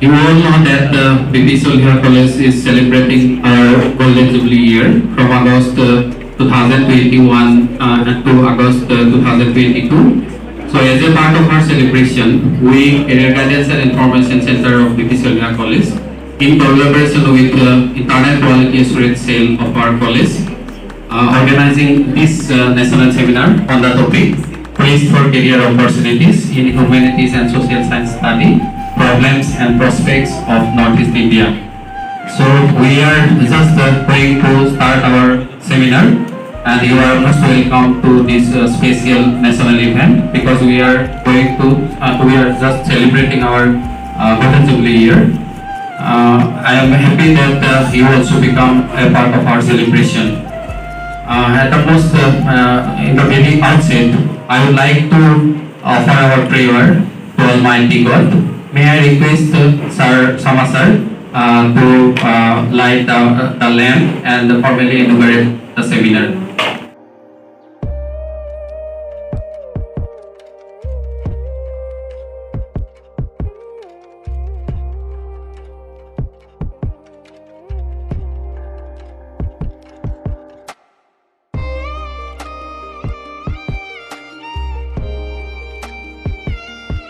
You all know that BP Solhar College is celebrating our Golden Jubilee year from August 2021 to August 2022. So as a part of our celebration, we, Career Guidance and Information Center of BP Solhar College, in collaboration with Internet Quality Assurance Cell of our college, organizing this national seminar on the topic Quest for Career Opportunities in Humanities and Social Science Study, Problems and Prospects of Northeast India. So we are just going to start our seminar, and you are most welcome to this special national event, because we are just celebrating our Golden Jubilee year. I am happy that you also become a part of our celebration. At the most, in the very outset, I would like to offer our prayer to Almighty God. May I request Sir Sama Sir to light the lamp and formally inaugurate the seminar.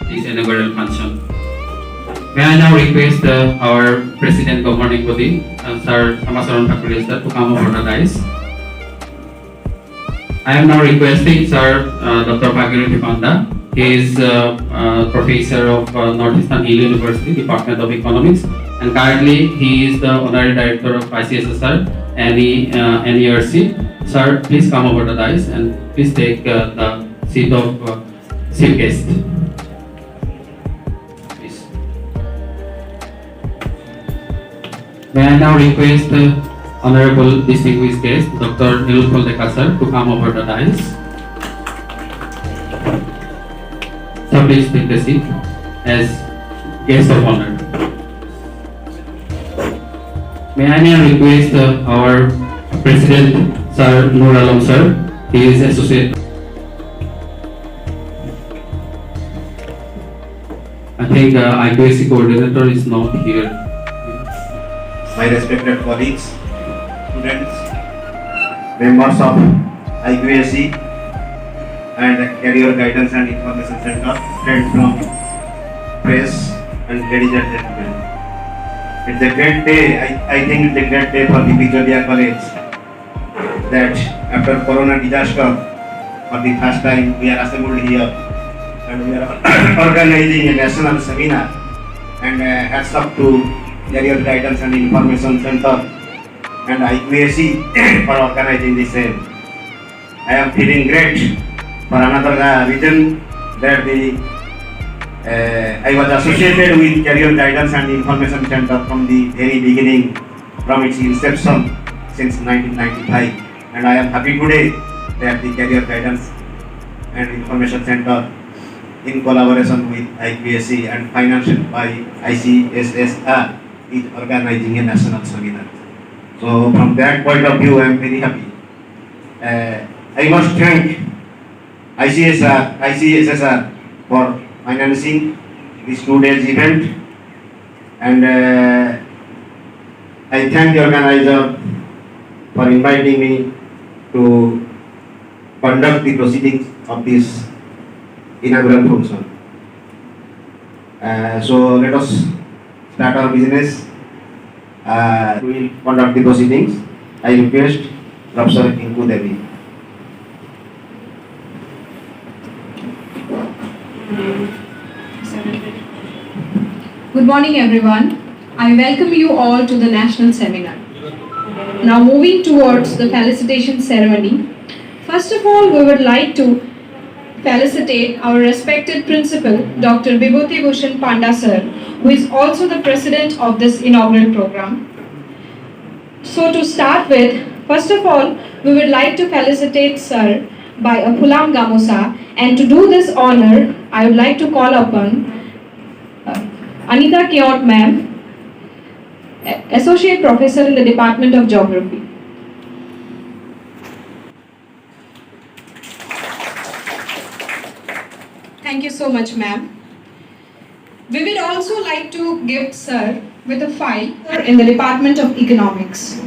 This inaugural function. May I now request our President Governing Body, Sir Samasaran Thakur sir, to come over the dais. I am now requesting Sir Dr. Bhagirathi Panda. He is Professor of Northeastern Hill University, Department of Economics, and currently he is the Honorary Director of ICSSR and NERC. Sir, please come over the dais and please take the seat of chief guest. May I now request Honorable Distinguished Guest, Dr. Nilufal Deka sir, to come over the dais. Sir, please take the seat as guest of honor. May I now request our President, Sir Nur Alam sir. He is Associate. I think IQAC Coordinator is not here. My respected colleagues, students, members of IQAC and Career Guidance and Information Center, friends from press and ladies and gentlemen. It's a great day, I think it's a great day for the Victoria College, that after Corona disaster, for the first time we are assembled here and we are organizing a national seminar, and hats off to Career Guidance and Information Center and IQAC for organizing this same. I am feeling great for another reason that I was associated with Career Guidance and Information Center from the very beginning, from its inception since 1995, and I am happy today that the Career Guidance and Information Center, in collaboration with IQAC and financed by ICSSR, is organizing a national seminar. So from that point of view, I am very happy. I must thank ICSSR for financing this today's event, and I thank the organizer for inviting me to conduct the proceedings of this inaugural function. So let us start our business. We will conduct the proceedings. I request Professor Inku Devi. Good morning everyone. I welcome you all to the national seminar. Now moving towards the felicitation ceremony. First of all, we would like to felicitate our respected principal, Dr. Bibhuti Bhushan Panda sir, who is also the president of this inaugural program. So to start with, first of all, we would like to felicitate sir by a Phulam Gamosa, and to do this honor, I would like to call upon Anita Keot ma'am, Associate Professor in the Department of Geography. Thank you so much, ma'am. We would also like to gift sir with a file in the Department of Economics.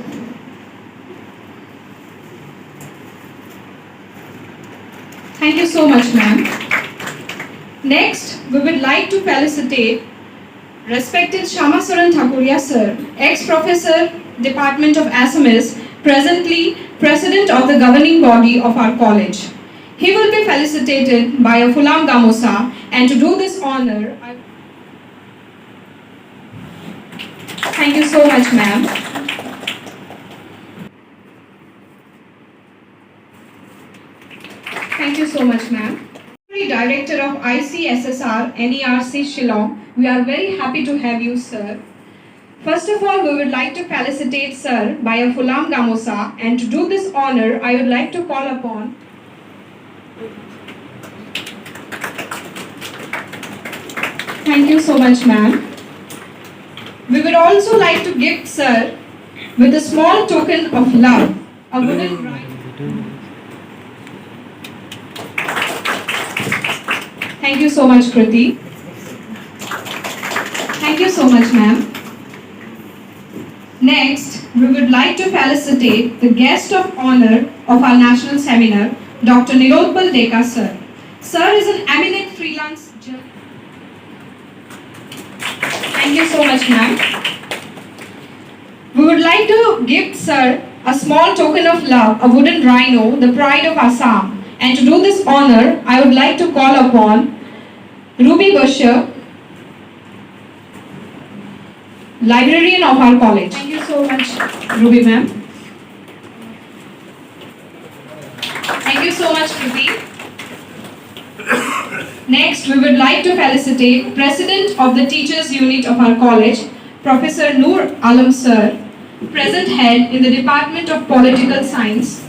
Thank you so much, ma'am. Next, we would like to felicitate respected Shamasaran Thakuria sir, ex-professor, Department of Assamese, presently President of the governing body of our college. He will be felicitated by a Fulam Gamosa, and to do this honor, thank you so much, ma'am. Thank you so much, ma'am. Director of ICSSR NERC Shillong, we are very happy to have you, sir. First of all, we would like to felicitate sir by a Fulam Gamosa, and to do this honor, I would like to call upon Thank you so much, ma'am. We would also like to gift sir with a small token of love, a wooden rhino. Thank you so much, Kriti. Thank you so much, ma'am. Next, we would like to felicitate the guest of honor of our national seminar, Dr. Nilotpal Deka, sir. Sir is an eminent freelance journalist. Thank you so much, ma'am. We would like to gift sir a small token of love, a wooden rhino, the pride of Assam. And to do this honor, I would like to call upon Ruby Busher, librarian of our college. Thank you so much, Ruby ma'am. Thank you so much, Ruby. Next, we would like to felicitate President of the Teachers Unit of our college, Professor Noor Alam sir, present head in the Department of Political Science.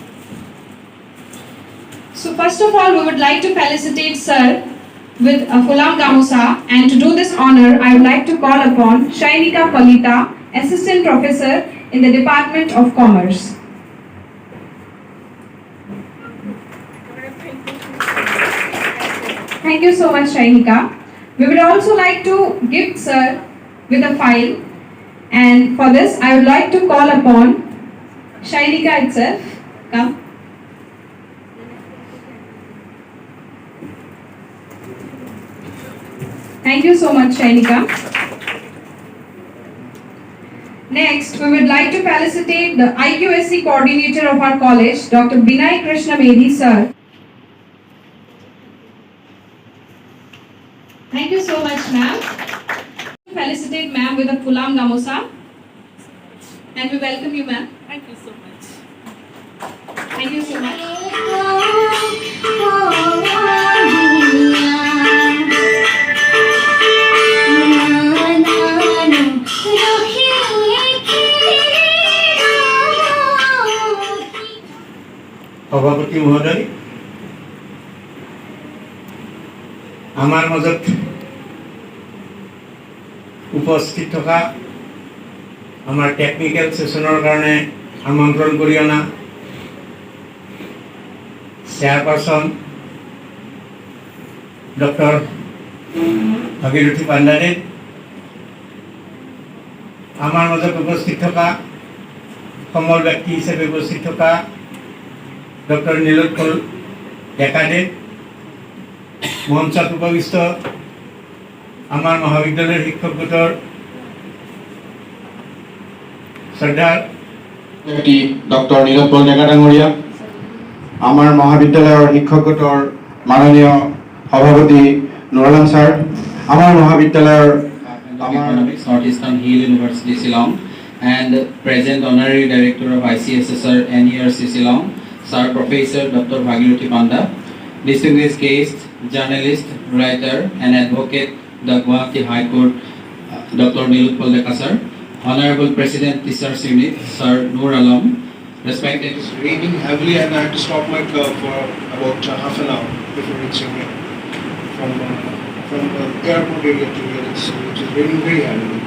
So first of all, we would like to felicitate sir with a Fulam Gamosa, and to do this honor, I would like to call upon Shainika Palita, Assistant Professor in the Department of Commerce. Thank you so much, Shainika. We would also like to gift sir with a file, and for this, I would like to call upon Shainika itself. Come. Thank you so much, Shainika. Next, we would like to felicitate the IQSC coordinator of our college, Dr. Binay Krishna Medi, sir. Thank you so much, ma'am. Felicitate ma'am with a Fulam Gamosa. And we welcome you, ma'am. Thank you so much. Thank you so much. সভাপতি মহোদয়, আমাৰ মাজত উপস্থিত থকা আমাৰ technical সেশনৰ কাৰণে আমন্ত্ৰণ কৰি অনা চেয়াৰপাৰসন ডক্টৰ ভাগীৰথী পাণ্ডাৰে, আমাৰ মাজত উপস্থিত থকা সমল ব্যক্তি হিচাপে উপস্থিত থকা ডক্টর নীলোৎপল ডেকাদে, মঞ্চত উপবিষ্ট আমার মহাবিদ্যালয়ের শিক্ষক গোটৰ শ্রদ্ধাৰ ডক্টর নীলোৎপল ডেকা ডাঙৰীয়া, আমাৰ মহাবিদ্যালয়ৰ শিক্ষক গোটৰ মাননীয় সভাপতি নুৰ আলম ছাৰ, আমাৰ মহাবিদ্যালয়ৰ Economics, Northeastern Hill University, Shillong, and present honorary director of ICSSR NERC Shillong, Sir Professor Dr. Bhagirathi Panda, distinguished guest, journalist, writer, and advocate, the Guwahati High Court, Dr. Nilotpal Deka sir, Honorable President Teachers Unit, Sir Noor Alam, respected. It's raining heavily and I had to stop my car for about half an hour before reaching here. From the airport area to here, it is raining very heavily.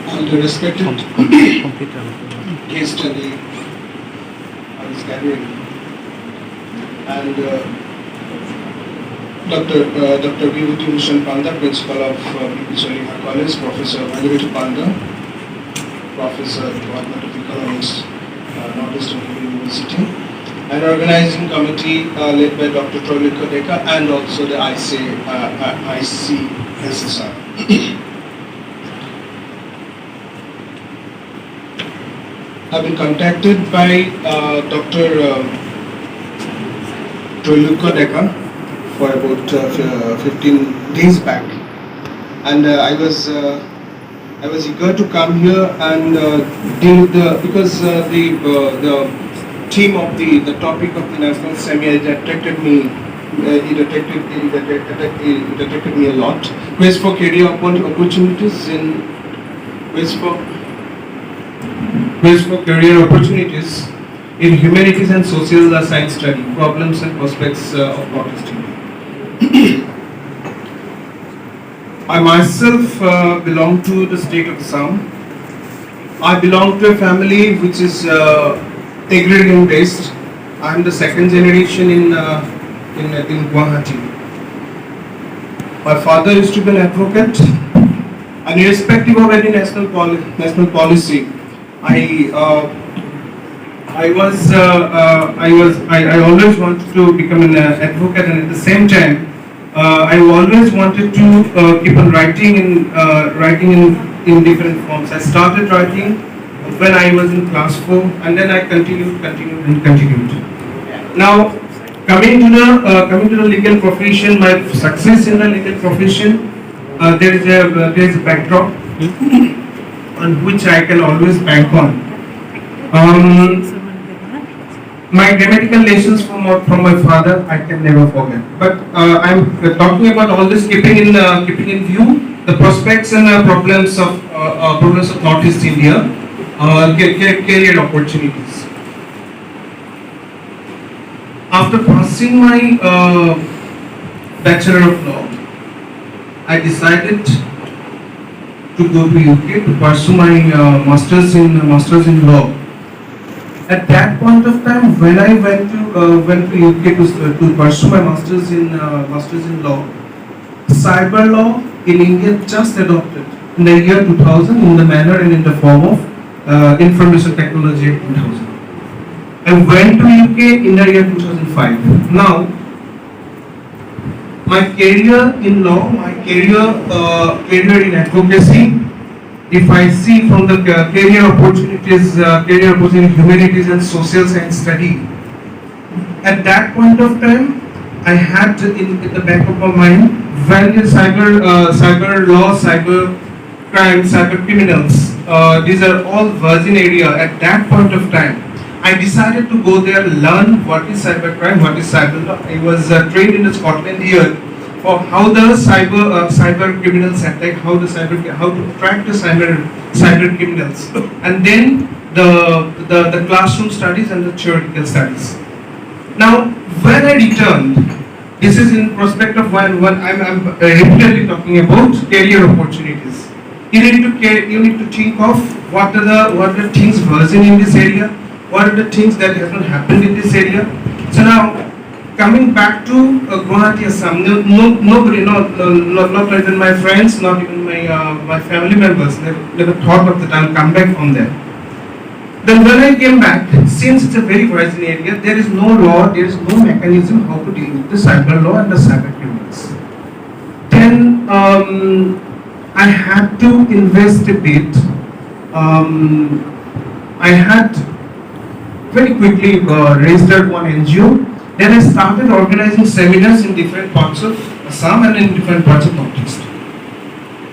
All the respected guests and the gathering, and Dr. Vibhuti Bhushan Panda, Principal of B.P. Soliha College, Professor Bhagirathi Panda, Professor, Department of Economics, Northeastern University, and organizing committee led by Dr. Troilika Deka and also the ICSSR. I've been contacted by Dr. Troilika Deka for about 15 days back, and I was eager to come here and deal with because the theme of the topic of the national seminar attracted me. It attracted me a lot. Quest for career opportunities in humanities and social science study, problems and prospects of Northeast India. I myself belong to the state of Assam. I belong to a family which is agrarian based. I am the second generation in Guwahati. My father used to be an advocate, and irrespective of any national policy, I always wanted to become an advocate, and at the same time, I always wanted to keep on writing in different forms. I started writing when I was in class 4, and then I continued. Now, coming to the legal profession, my success in the legal profession, there is a backdrop on which I can always bank on. My grammatical lessons from my father I can never forget. But I'm talking about all this, keeping in view the prospects and problems of Northeast India, career opportunities. After passing my Bachelor of Law, I decided to go to UK to pursue my masters in law. At that point of time, when I went to UK to pursue my masters in law, cyber law in India just adopted in the year 2000 in the manner and in the form of Information Technology Act 2000. I went to UK in the year 2005. Now, my career in law, my career in advocacy, if I see from the career opportunities in humanities and social science study, at that point of time, I had in the back of my mind, when the cyber law, cyber crime, cyber criminals, these are all virgin area. At that point of time, I decided to go there, learn what is cyber crime, what is cyber law. I was trained in Scotland here for how the cyber criminals attack, how to track the cyber criminals, and then the classroom studies and the theoretical studies. Now, when I returned, this is in prospect of when I'm repeatedly talking about career opportunities. You need to think of what are the things virgin in this area, what are the things that have not happened in this area. So now, coming back to Guwahati, Assam, nobody, not even my friends, not even my family members, never thought of that I'll come back from there. Then when I came back, since it's a very virgin area, there is no law, there is no mechanism how to deal with the cyber law and the cyber criminals. Then I had to invest a bit. I had very quickly registered one NGO. Then I started organizing seminars in different parts of Assam and in different parts of Northeast,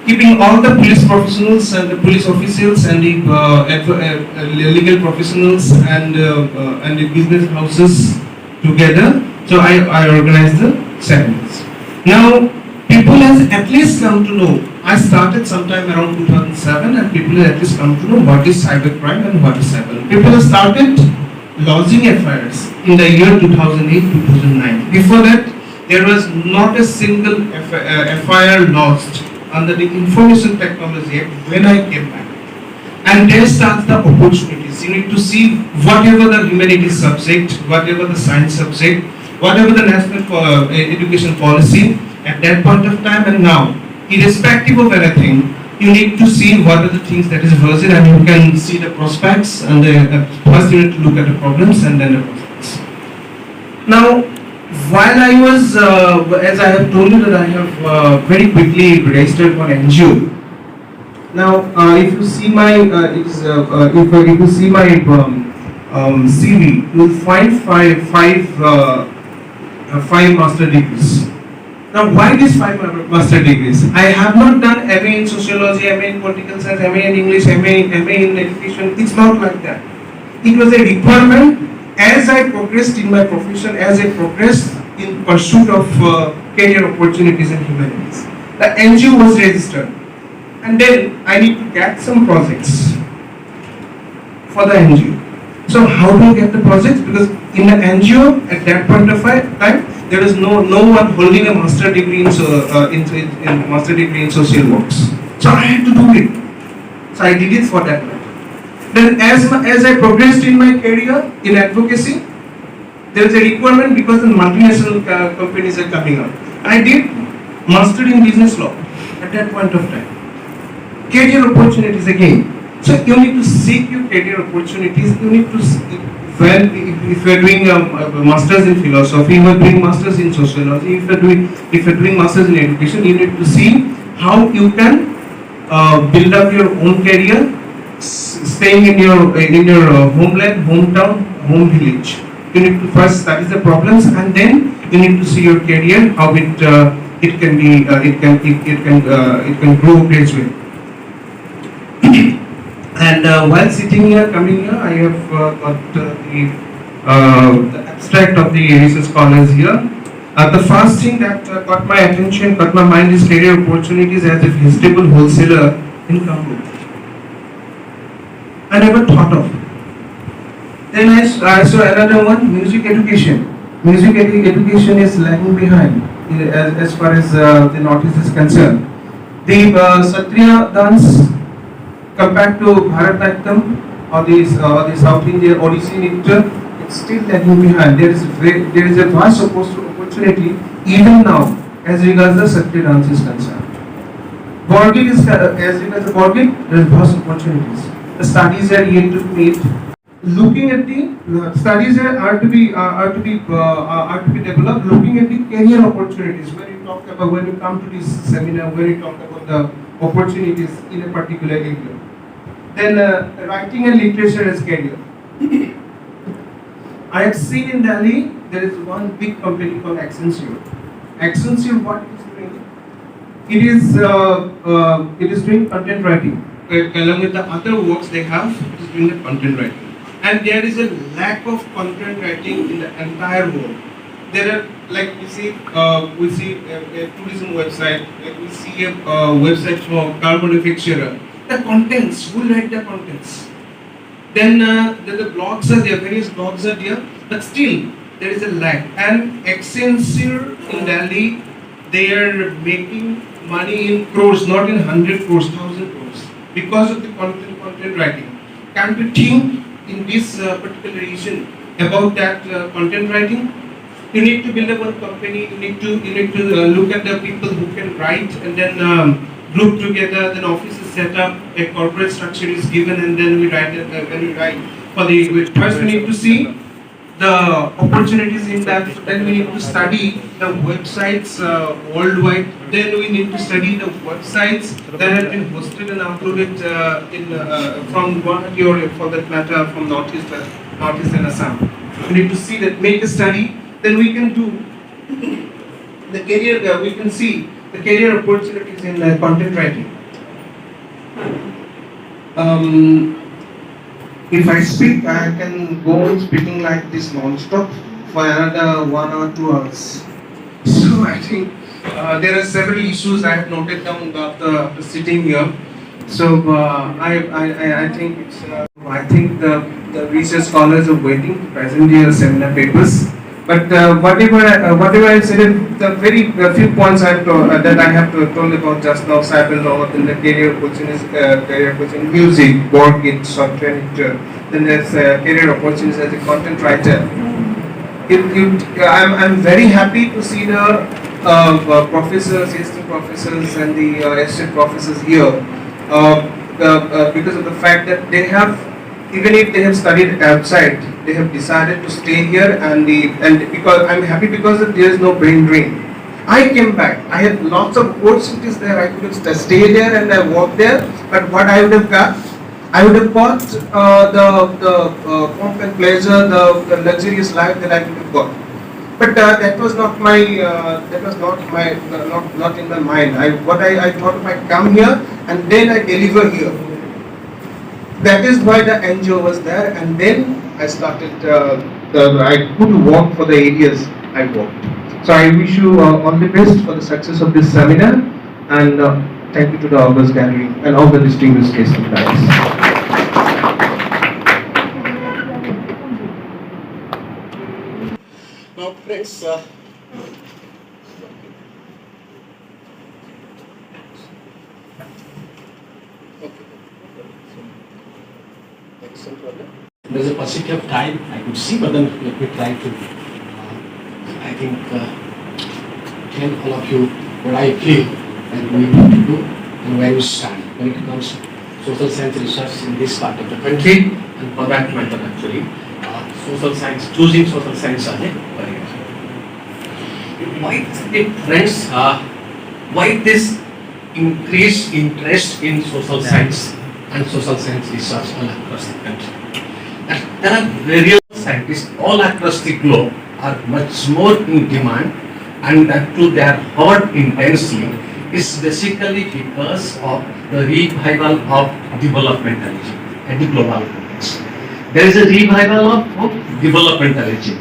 keeping all the police professionals and the police officials and the legal professionals and the business houses together. So I organized the seminars. Now people has at least come to know. I started sometime around 2007, and people have at least come to know what is cybercrime and what is cyber. People have started lodging FIRs in the year 2008-2009. Before that, there was not a single FIR lodged under the Information Technology Act when I came back. And there starts the opportunities. You need to see whatever the humanities subject, whatever the science subject, whatever the national education policy at that point of time and now, irrespective of anything, you need to see what are the things that is version, and you can see the prospects, and first you need to look at the problems and then the prospects. Now, while I was, as I have told you that I have very quickly registered for NGO. Now, if you see my, if you see my CV, you will find five master degrees. Now, why these five master degrees? I have not done MA in sociology, MA in political science, MA in English, MA in education. It's not like that. It was a requirement as I progressed in my profession, as I progressed in pursuit of career opportunities in humanities. The NGO was registered, and then I need to get some projects for the NGO. So how do you get the projects? Because in the NGO at that point of time, there is no one holding a master degree in master degree in social works. So I had to do it. So I did it for that. Then as I progressed in my career in advocacy, there is a requirement because the multinational companies are coming up. I did master in business law at that point of time. Career opportunities again. So you need to seek your career opportunities. You need to, if you are doing a masters in philosophy, you are doing masters in sociology. If you are doing masters in education, you need to see how you can build up your own career, staying in your homeland, hometown, home village. You need to first study the problems, and then you need to see your career, how it can grow gradually. And while sitting here, coming here, I have got the abstract of the research scholars here. The first thing that got my attention, got my mind, is career opportunities as a vegetable wholesaler in Kamruk. I never thought of. Then I saw another one, music education. Music education is lagging behind as far as the Northeast is concerned. The Satriya dance compared to Bharatanatyam or the South Indian Odissi Nitya, it's still lagging behind. There is a vast opportunity even now as regards the Satriya dance is concerned. Borgit is as regards the Borgit, there is vast opportunities. The studies are yet to meet. Looking at the studies are to be developed. Looking at the career opportunities, when you come to this seminar, when you talk about the opportunities in a particular area. Then writing and literature as career. I have seen in Delhi there is one big company called Accenture. Accenture, what it is doing? It is doing content writing. Along with the other works they have, it is doing the content writing. And there is a lack of content writing in the entire world. There are, like we see a tourism website, like we see a website for car manufacturer. The contents, who write the contents? Then the blogs are there, various blogs are there, but still there is a lack. And Accenture in Delhi, they are making money in crores, not in 100 crores, 1,000 crores, because of the content writing. Can we think in this particular region about that content writing? You need to build up one company. You need to look at the people who can write, and then group together. Then office is set up, a corporate structure is given, and then we write. First we need to see the opportunities in that. Then we need to study the websites worldwide. Then we need to study the websites that have been hosted and uploaded from Guwahati or for that matter from Northeast and Assam. We need to see that, make a study. Then we can do the career. We can see the career opportunities in content writing. If I speak, I can go on speaking like this non-stop for another 1 or 2 hours. So I think there are several issues I have noted down after sitting here. So I think it's I think the research scholars are waiting to present their seminar papers. But whatever I said, the very few points that I have told about just now, cycle over, then the career opportunities, music, board games, software, then there's career opportunities as a content writer. I'm very happy to see the professors, assistant professors, and the assistant professors here because of the fact that they have, even if they have studied outside, they have decided to stay here, and because I'm happy because there is no brain drain. I came back. I had lots of opportunities there. I could have stayed there and I worked there. But what I would have got, I would have got the pomp and pleasure, the luxurious life that I could have got. But that was not my not in my mind. I thought if I come here and then I deliver here. That is why the NGO was there, and then I started. I could work for the areas I worked. So I wish you all the best for the success of this seminar, and thank you to the August Gallery and all the distinguished guests and guys. Now, friends, there's a paucity of time I could see, but then let me try to, I think, tell all of you what I feel that we need to do and where we stand when it comes to social science research in this part of the country, and for that matter, actually, social science, choosing social science as a career. Why the friends, why this increased interest in social science and social science research all across the country? There are various scientists all across the globe are much more in demand, and that too they are heard intensely, is basically because of the revival of developmentalism at the global context. There is a revival of developmentalism.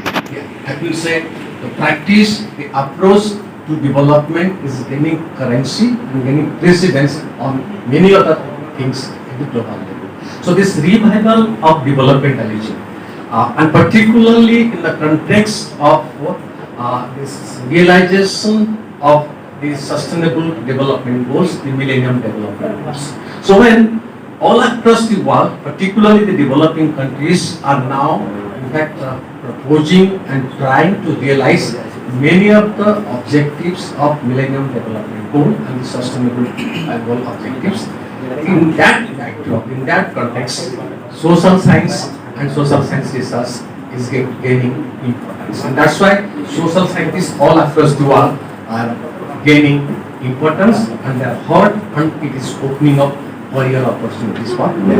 I will say the practice, the approach to development is gaining currency and gaining precedence on many other things at the global level. So this revival of developmentalism, and particularly in the context of this realization of the sustainable development goals, the Millennium Development Goals. So when all across the world, particularly the developing countries, are now in fact proposing and trying to realize many of the objectives of Millennium Development Goal and the sustainable goal objectives. In that backdrop, in that context, social science and social science research is gaining importance, and that's why social scientists all across the world are gaining importance, and they are heard, and it is opening up career opportunities for them.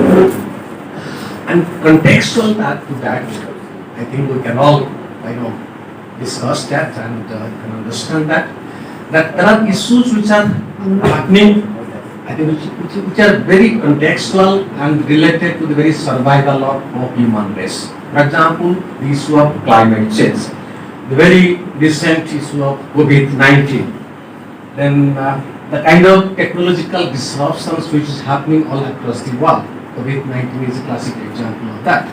And contextual to that, I think we can all, discuss that and can understand that there are issues which are happening, I think, which are very contextual and related to the very survival of human race. For example, the issue of climate change, the very recent issue of COVID-19, then the kind of technological disruptions which is happening all across the world. COVID-19 is a classic example of that.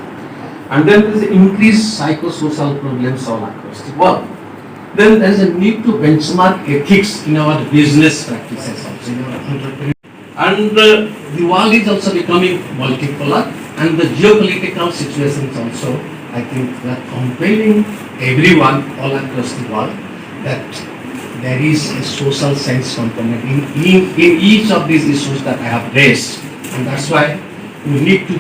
And then there is increased psychosocial problems all across the world. Then there is a need to benchmark ethics in our business practices also, in our entrepreneurship. And the world is also becoming multipolar, and the geopolitical situations also, I think, are compelling everyone all across the world that there is a social science component in each of these issues that I have raised, and that's why we need to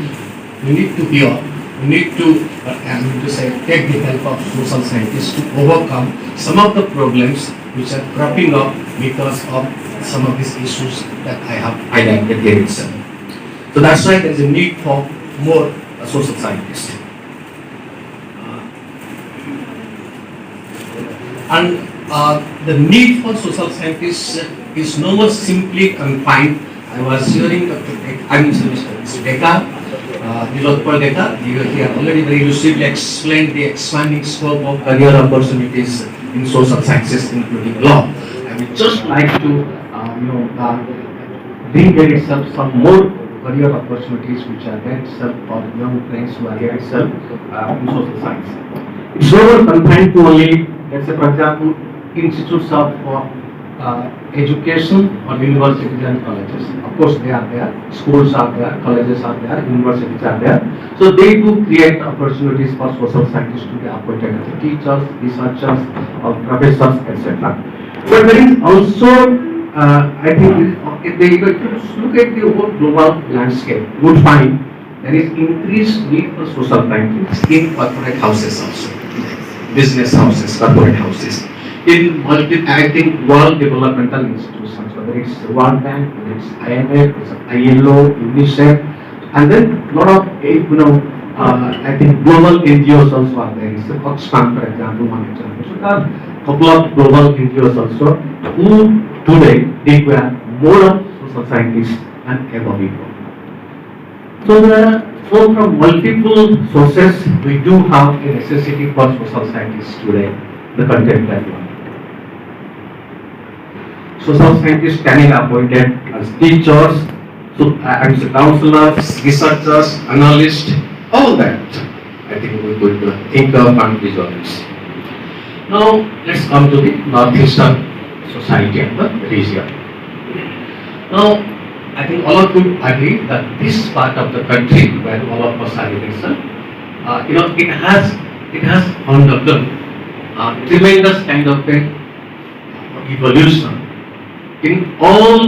take the help of social scientists to overcome some of the problems which are cropping up because of some of these issues that I have highlighted here itself. So that's why there is a need for more social scientists. And the need for social scientists is no more simply confined. I was hearing Mr. Dekar, Nilotpal Dekar, he had already very lucidly explained the expanding scope of career opportunities in social sciences, including law. I would just like to bring here itself some more career opportunities which are there itself for young friends who are here itself in social science. It's no more confined to only, let's say, for example, institutes of education or universities and colleges. Of course, they are there. Schools are there, colleges are there, universities are there. So they do create opportunities for social scientists to be appointed as teachers, researchers, or professors, etc. But there is also, I think, if they look at the whole global landscape, you would find there is increased need for social scientists in corporate houses also, business houses, corporate houses, in I think world developmental institutions, whether it's World Bank, whether it's IMF, it's ILO, UNICEF, and then a lot of I think global NGOs also are there. It's Oxfam, for example, one example. So there are a couple of global NGOs also who today require more of social scientists than ever before. So from multiple sources, we do have a necessity for social scientists today, the contemporary one. Social scientists can be appointed as teachers, counselors, researchers, analysts, all that. I think we could think of and visualize. Now let's come to the Northeastern society and the region. Now I think all of you agree that this part of the country where all of us are living, it has undergone tremendous kind of a evolution in all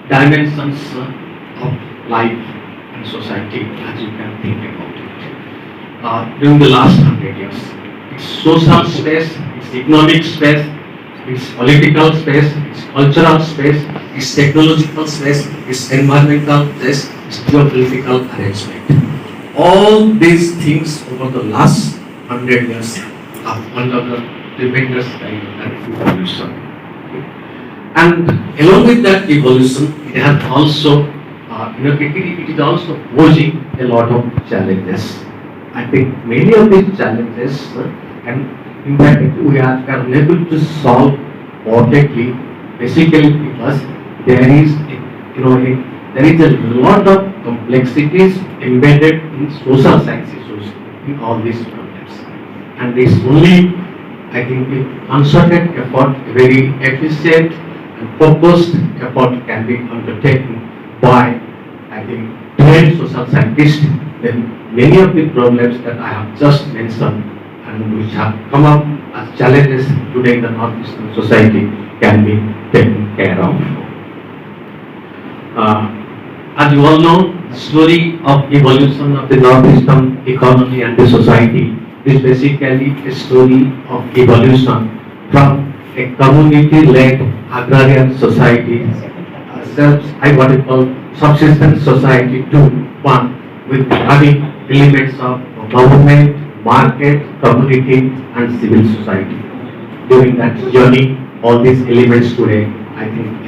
dimensions of life and society, as you can think about it. During the last 100 years, its social space, its economic space, its political space, its cultural space, its technological space, its environmental space, its geopolitical arrangement. All these things over the last 100 years have undergone tremendous kind of evolution. And along with that evolution, it has also, it is also posing a lot of challenges. I think many of these challenges, and in fact, we are unable to solve perfectly, basically because there is a lot of complexities embedded in social science issues in all these problems. And this only, I think, with concerted effort, very efficient and focused effort can be undertaken by, I think, trained social scientists, then many of the problems that I have just mentioned and which have come up as challenges today in the Northeastern society can be taken care of. As you all know, the story of evolution of the Northeastern economy and the society is basically a story of evolution from a community-led agrarian society, what we call subsistence society, to one with having elements of government, market, community, and civil society. During that journey, all these elements today, I think,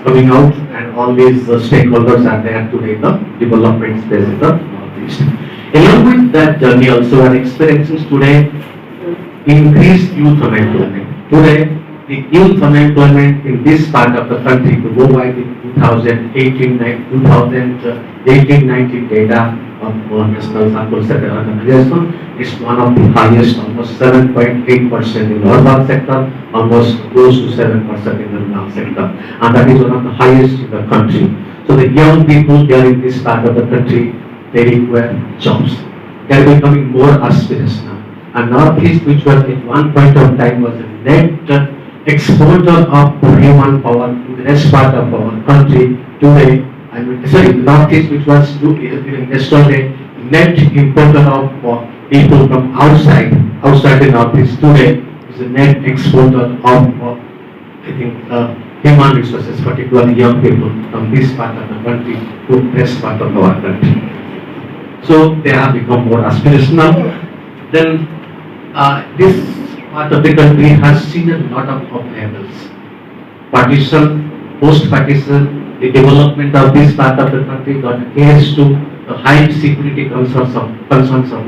coming out, and all these stakeholders are there today in the development space in the Northeast. Along with that journey, also, we are experiencing today increased youth unemployment. Today, the youth unemployment in this part of the country, to go by the 2018-19 data of National Sample Sector Organization, is one of the highest, almost 7.8% in the urban sector, almost close to 7% in the rural sector, and that is one of the highest in the country. So the young people here in this part of the country, they require jobs. They are becoming more aspirational. And Northeast, which was at one point of time was a net exporter of human power to the rest part of our country, today, Northeast, which was yesterday net importer of people from outside the Northeast, today is a net exporter of human resources, particularly young people from this part of the country to the rest part of our country. So they have become more aspirational. Then this part of the country has seen a lot of levels. Partition, post-partition, the development of this part of the country got case to the high security concerns of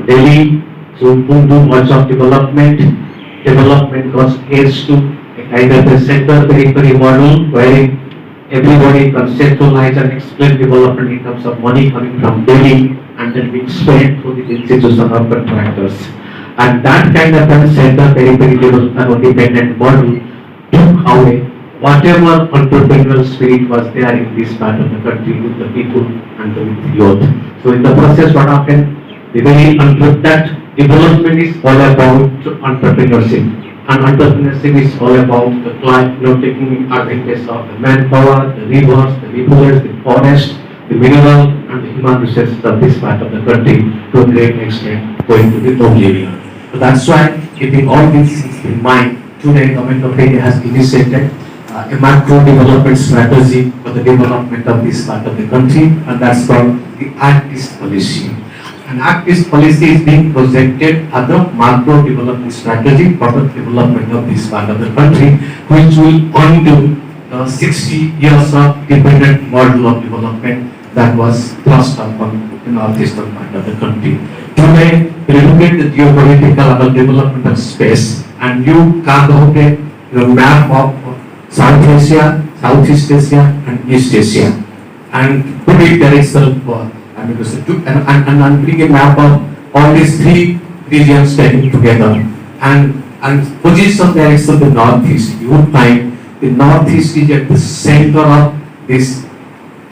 Delhi. So who do much of development got case to a kind of a center periphery model wherein everybody conceptualize and explain development in terms of money coming from Delhi and then being spent through the institution of contractors. And that kind of a center periphery dependent model took away whatever entrepreneurial spirit was there in this part of the country with the people and with youth. So in the process, what happened? That development is all about entrepreneurship, and entrepreneurship is all about the client, taking advantage of the manpower, the rivers, the rivulets, the forest, the mineral and the human resources of this part of the country to a great extent going to the oblivion. So that's why, keeping all these things in mind, today Government of India has initiated a macro development strategy for the development of this part of the country, and that's called the Act East policy. And Act East policy is being projected as the macro development strategy for the development of this part of the country, which will undo 60 years of dependent model of development that was thrust upon the northeastern part of the country. Today, when you look at the geopolitical and developmental space, and you carve out a map of South Asia, Southeast Asia, and East Asia, and put it there itself, and bring a map of all these three regions taken together, and position there itself the Northeast. You would find the Northeast is at the center of this,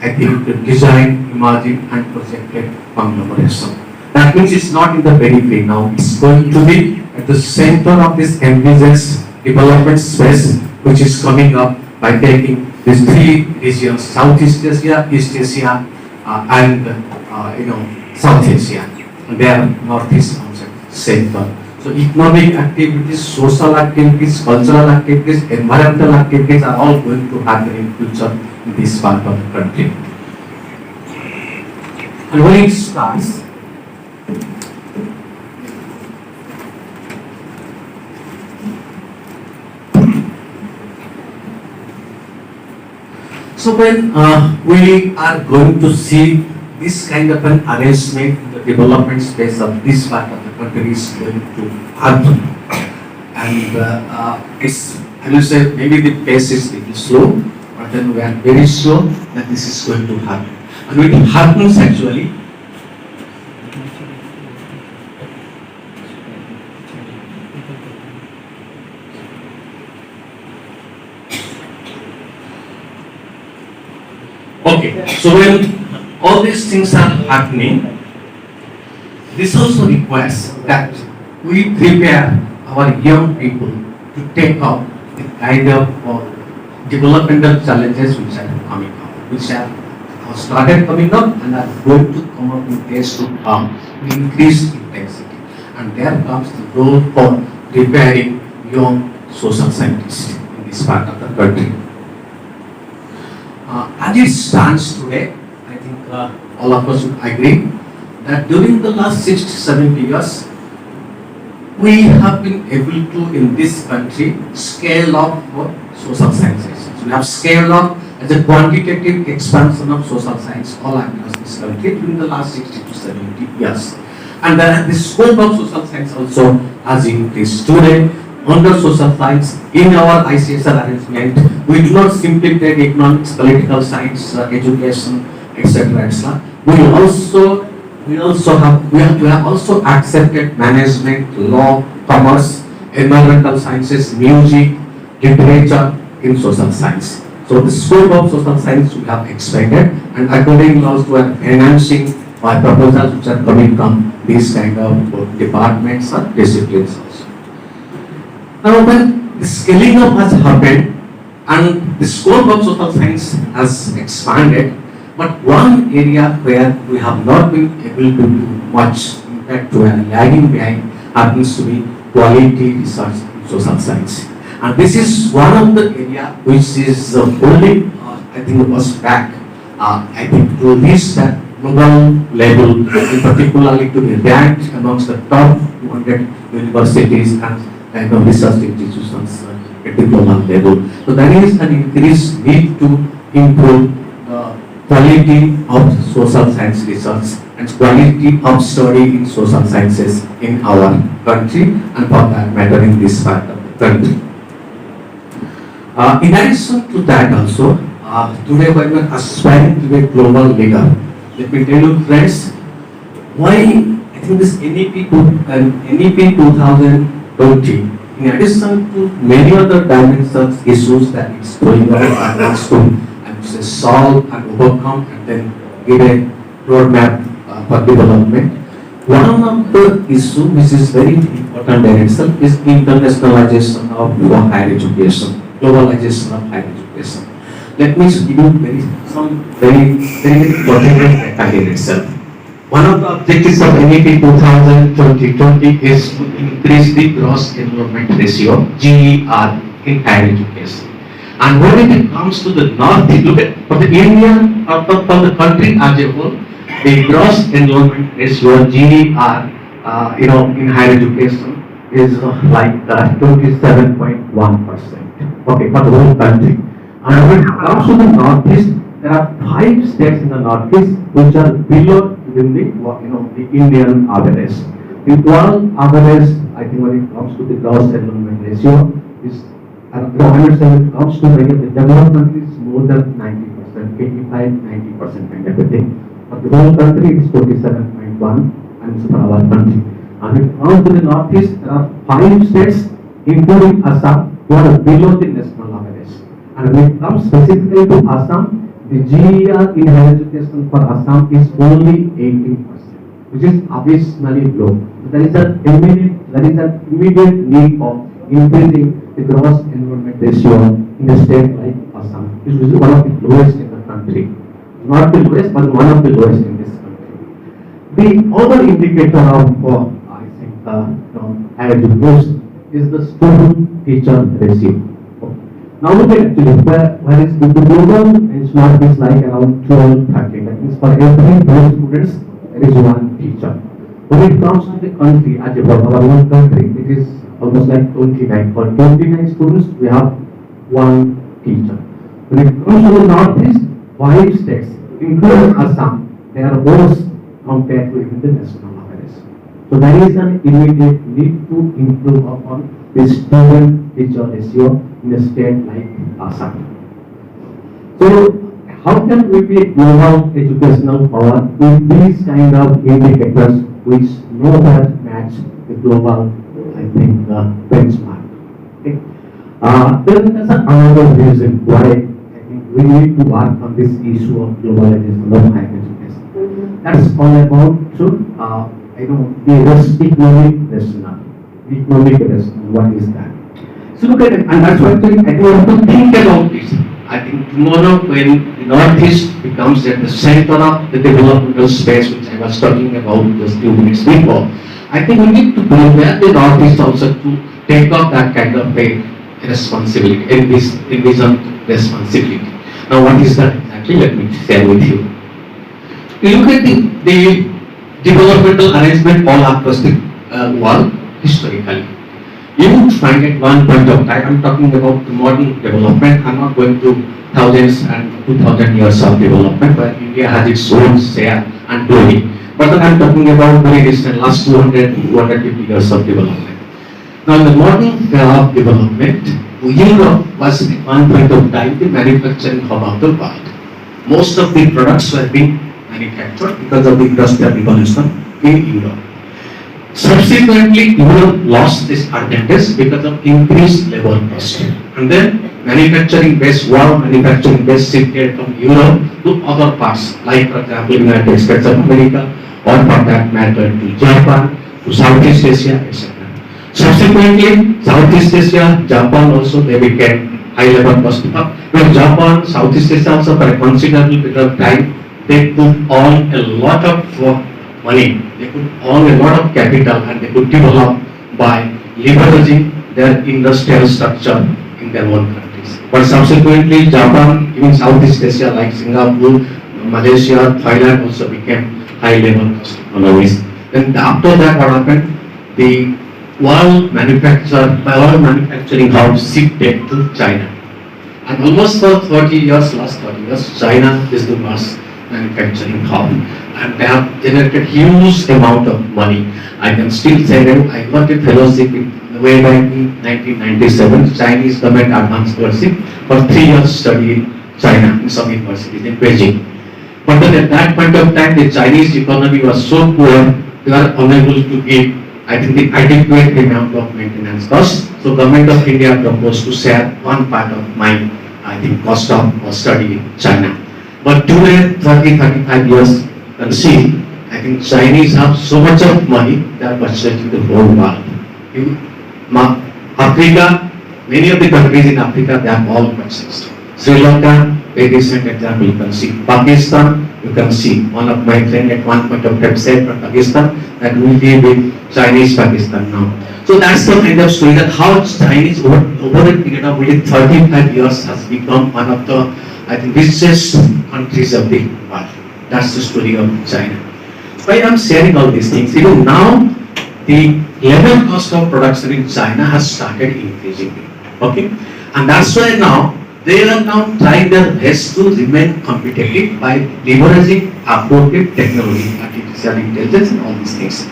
I think, the design, imagine, and projected conglomeration. That means it's not in the periphery now, it's going to be at the center of this envisaged development space, which is coming up by taking these three regions: Southeast Asia, East Asia, and South Asia. They are Northeast center. So economic activities, social activities, cultural activities, environmental activities are all going to happen in future in this part of the country. And when it starts, so when we are going to see this kind of an arrangement in the development space of this part of the country is going to happen, and it's, I will say, maybe the pace is a little slow, but then we are very sure that this is going to happen. And when it happens, actually, okay, so when all these things are happening, this also requires that we prepare our young people to take up the kind of developmental challenges which are coming up, which have started coming up and are going to come up in days to come with increased intensity. And there comes the role for preparing young social scientists in this part of the country. As it stands today, I think all of us would agree that during the last 60-70 years, we have been able to, in this country, scale up social sciences. So we have scaled up as a quantitative expansion of social science all across this country during the last 60 to 70 years. And the scope of social science also has increased. Today, under social science, in our ICSR arrangement, we do not simply take economics, political science, education, etc., etc. We have also accepted management, law, commerce, environmental sciences, music, literature in social science. So the scope of social science we have expanded, and accordingly also are enhancing by proposals which are coming from these kind of departments or disciplines also. Now when the scaling up has happened and the scope of social science has expanded, but one area where we have not been able to do much, in fact we are lagging behind, happens to be quality research in social science. And this is one of the area which is only, I think, was back, I think, to reach that global level, and particularly to be ranked amongst the top 200 universities and kind of research institutions at the global level. So there is an increased need to improve the quality of social science research and quality of study in social sciences in our country, and for that matter in this part of the country. In addition to that also, today when we are aspiring to be a global leader, let me tell you friends, why I think this NEP 2020 In addition to many other dimensions, issues that it's going on and wants to, I would say, solve and overcome and then give a roadmap for development. One of the issues which is very important in itself is internationalization of higher education, globalization of higher education. Let me give you some very important data in itself. One of the objectives of NEP 2020 is to increase the gross enrollment ratio (GER) in higher education. And when it comes to the north, look at for the India or for the country as a whole, the gross enrollment ratio (GER) in higher education is like 27.1%. Okay, for the whole country. And when it comes to the northeast, there are 5 states in the northeast which are below even the Indian average. The world average, I think, when it comes to the gross enrollment ratio, is I would say when it comes to many of the developed countries, more than 90%, 85-90% kind of a thing. For the whole country, it's 47.1, and it's for our country. And when it comes to the northeast, there are 5 states, including Assam, who are below the national average. And when it comes specifically to Assam, the GER in higher education for Assam is only 18%, which is abysmally low. So there is an immediate need of increasing the gross enrollment ratio in a state like Assam, which is one of the lowest in the country. Not the lowest, but one of the lowest in this country. The other indicator of, I think, higher education is the student-teacher ratio. Now look at actually where is the global benchmark is like around 12-13. That means for every 12 students there is one teacher. When it comes to the country, as a whole, our own country, it is almost like 29. For 29 students, we have one teacher. When it comes to the northeast, 5 states, including Assam, they are worse compared to even the national average. So there is an immediate need to improve upon the student-teacher ratio in a state like Assam. So how can we be global educational power with these kind of indicators which nowhere match the global, I think, benchmark? Okay. Then there's another reason why I think we need to work on this issue of globalization of higher education. That's all about the economic rationale. Economic rationale, what is that? So look at it, and that's why I think we have to think about this. I think tomorrow when the Northeast becomes at the center of the developmental space, which I was talking about just 2 minutes before, I think we need to prepare the Northeast also to take up that kind of a responsibility, envision responsibility. Now what is that exactly? Let me share with you. You look at the developmental arrangement all across the world historically. You would find at one point of time, I'm talking about the modern development, I'm not going to thousands and 2000 years of development, where India has its own share and doing. But then I'm talking about very recent, last 250 years of development. Now in the modern era of development, Europe was at one point of time the manufacturing hub of the world. Most of the products were being manufactured because of the industrial revolution in Europe. Subsequently, Europe lost this advantage because of increased labor cost. And then manufacturing base shifted from Europe to other parts, like for example United States of America, or for that matter to Japan, to Southeast Asia, etc. Subsequently, Southeast Asia, Japan also, they became high labor cost. When Japan, Southeast Asia also for a considerable period of time, they could earn a lot of money, they could earn a lot of capital, and they could develop by leveraging their industrial structure in their own countries. But subsequently, Japan, even Southeast Asia like Singapore, Malaysia, Thailand also became high labor cost economies. Then after that, what happened? The world manufacturing hub shifted to China. And almost for last 30 years, China is the worst manufacturing hub, and they have generated huge amount of money. I can still say that I got a fellowship way back in 1997, Chinese government advanced scholarship for 3 years study in China in some universities in Beijing. But then at that point of time, the Chinese economy was so poor, they were unable to give I think the adequate amount of maintenance cost. So government of India proposed to share one part of my, I think, cost of study in China. But today, 35 years, you can see, I think Chinese have so much of money, they are purchasing the whole world. In Africa, many of the countries in Africa, they are all purchased. Sri Lanka, a recent example you can see. Pakistan, you can see. One of my friends at one point of time said from Pakistan that we live with Chinese Pakistan now. So that's the kind of story that how Chinese over a period of really 35 years has become one of the, I think, richest countries of the world. That's the story of China. Why I'm sharing all these things? Even now, the level cost of production in China has started increasing. Okay, and that's why now they are now trying their best to remain competitive by leveraging appropriate technology, artificial intelligence, and all these things.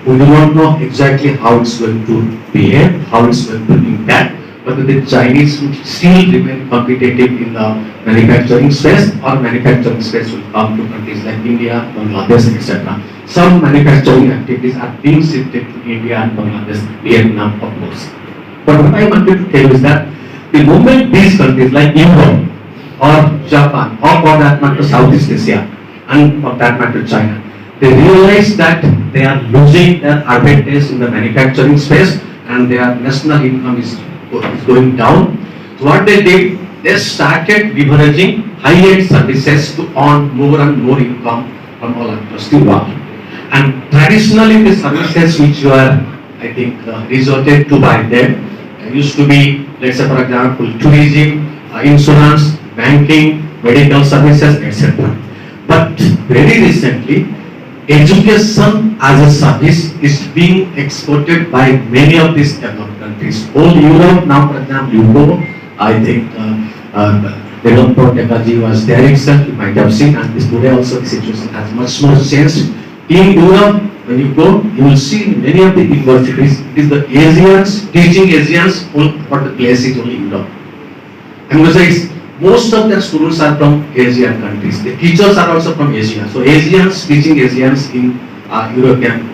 We do not know exactly how it's going to behave, how it's going to impact, but the Chinese would still remain competitive in the manufacturing space, or manufacturing space will come to countries like India, Bangladesh, etc. Some manufacturing activities are being shifted to India and Bangladesh, Vietnam, of course. But what I wanted to tell you is that the moment these countries like Europe or Japan or for that matter Southeast Asia and for that matter China, they realize that they are losing their advantage in the manufacturing space and their national income is going down. So what they did, they started leveraging high-end services to earn more and more income from all across the world. And traditionally the services which were, I think, resorted to by them used to be, let's say for example, tourism, insurance, banking, medical services, etc. But very recently, education as a service is being exported by many of these developed countries. Whole Europe now, for example, you go, I think developer technology was there itself, you might have seen, and this today also the situation has much more changed. In Europe, when you go, you will see in many of the universities, it is the Asians, teaching Asians, but the place is only Europe. I'm going to say most of the students are from Asian countries. The teachers are also from Asia. So Asians teaching Asians in European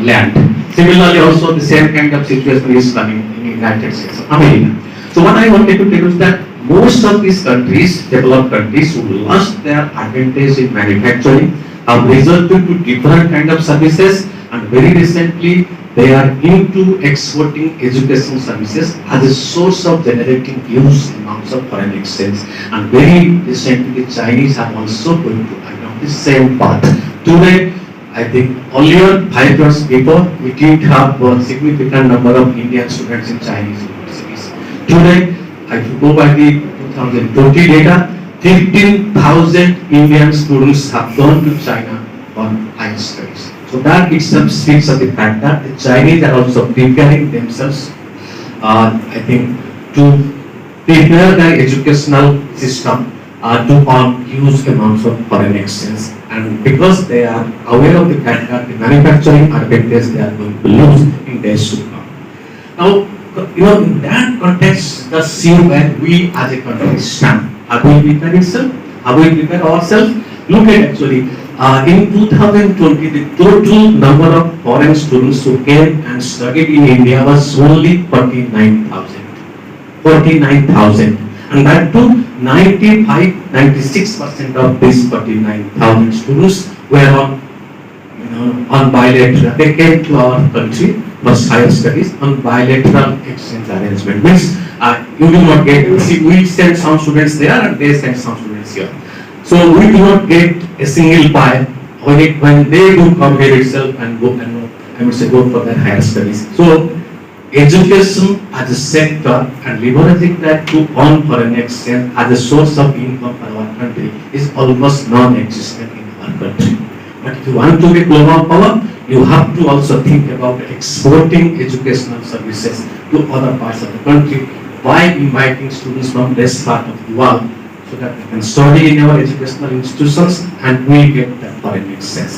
land. Similarly, also the same kind of situation is coming in the United States of America. So what I wanted to tell you is that most of these countries, developed countries, who lost their advantage in manufacturing, have resorted to different kind of services, and very recently they are into exporting education services as a source of generating huge amounts of foreign exchange. And very recently the Chinese have also going to adopt the same path. Today, I think earlier 5 years before, we did have a significant number of Indian students in Chinese universities. Today, if you go by the 2020 data, 15,000 Indian students have gone to China for higher studies. So that itself speaks of the fact that the Chinese are also preparing themselves, I think, to prepare their educational system to earn huge amounts of foreign exchange. And because they are aware of the fact that the manufacturing advantage they are going to lose in days to come. Now, in that context, the see where we as a country stand. Have we prepared itself? Have we prepared ourselves? Look at actually, in 2020, the total number of foreign students who came and studied in India was only 49,000. 49,000. And that too, 96% of these 49,000 students were on bilateral. They came to our country for higher studies on bilateral exchange arrangement. Means you do not get, see, we send some students there and they send some students here. So we do not get a single pie when they do come here itself and go for their higher studies. So education as a sector and leveraging that to earn foreign exchange as a source of income for our country is almost non-existent in our country. But if you want to be global power, you have to also think about exporting educational services to other parts of the country by inviting students from this part of the world so that they can study in our educational institutions and we get that foreign exchange.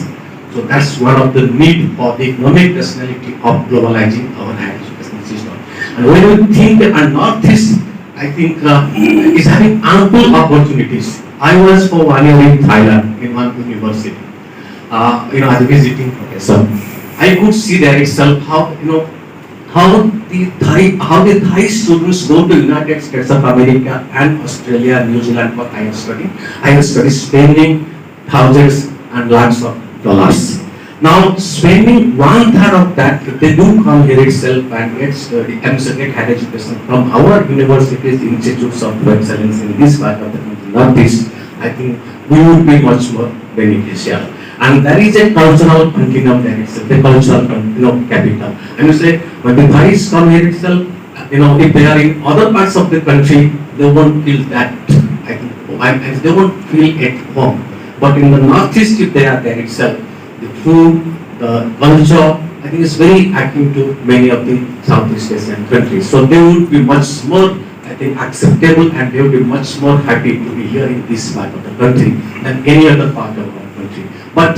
So that's one of the need for the economic rationality of globalizing our higher educational system. And when we think that Northeast, I think is having ample opportunities. I was for 1 year in Thailand in one university, as a visiting professor. I could see there itself how the Thai students go to United States of America and Australia, New Zealand for higher study. Higher study spending thousands and lakhs of dollars. Now spending one third of that, if they do come here itself and get study and get higher education from our universities, institutes of excellence in this part of the country, Northeast, I think we would be much more beneficial. And there is a cultural continuum there itself, the cultural capital. And you say, when the Thais come here itself, if they are in other parts of the country, they won't feel that, I think, and they won't feel at home. But in the Northeast, if they are there itself, the food, the culture, I think is very akin to many of the Southeast Asian countries. So they would be much more, I think, acceptable, and they would be much more happy to be here in this part of the country than any other part of our country. But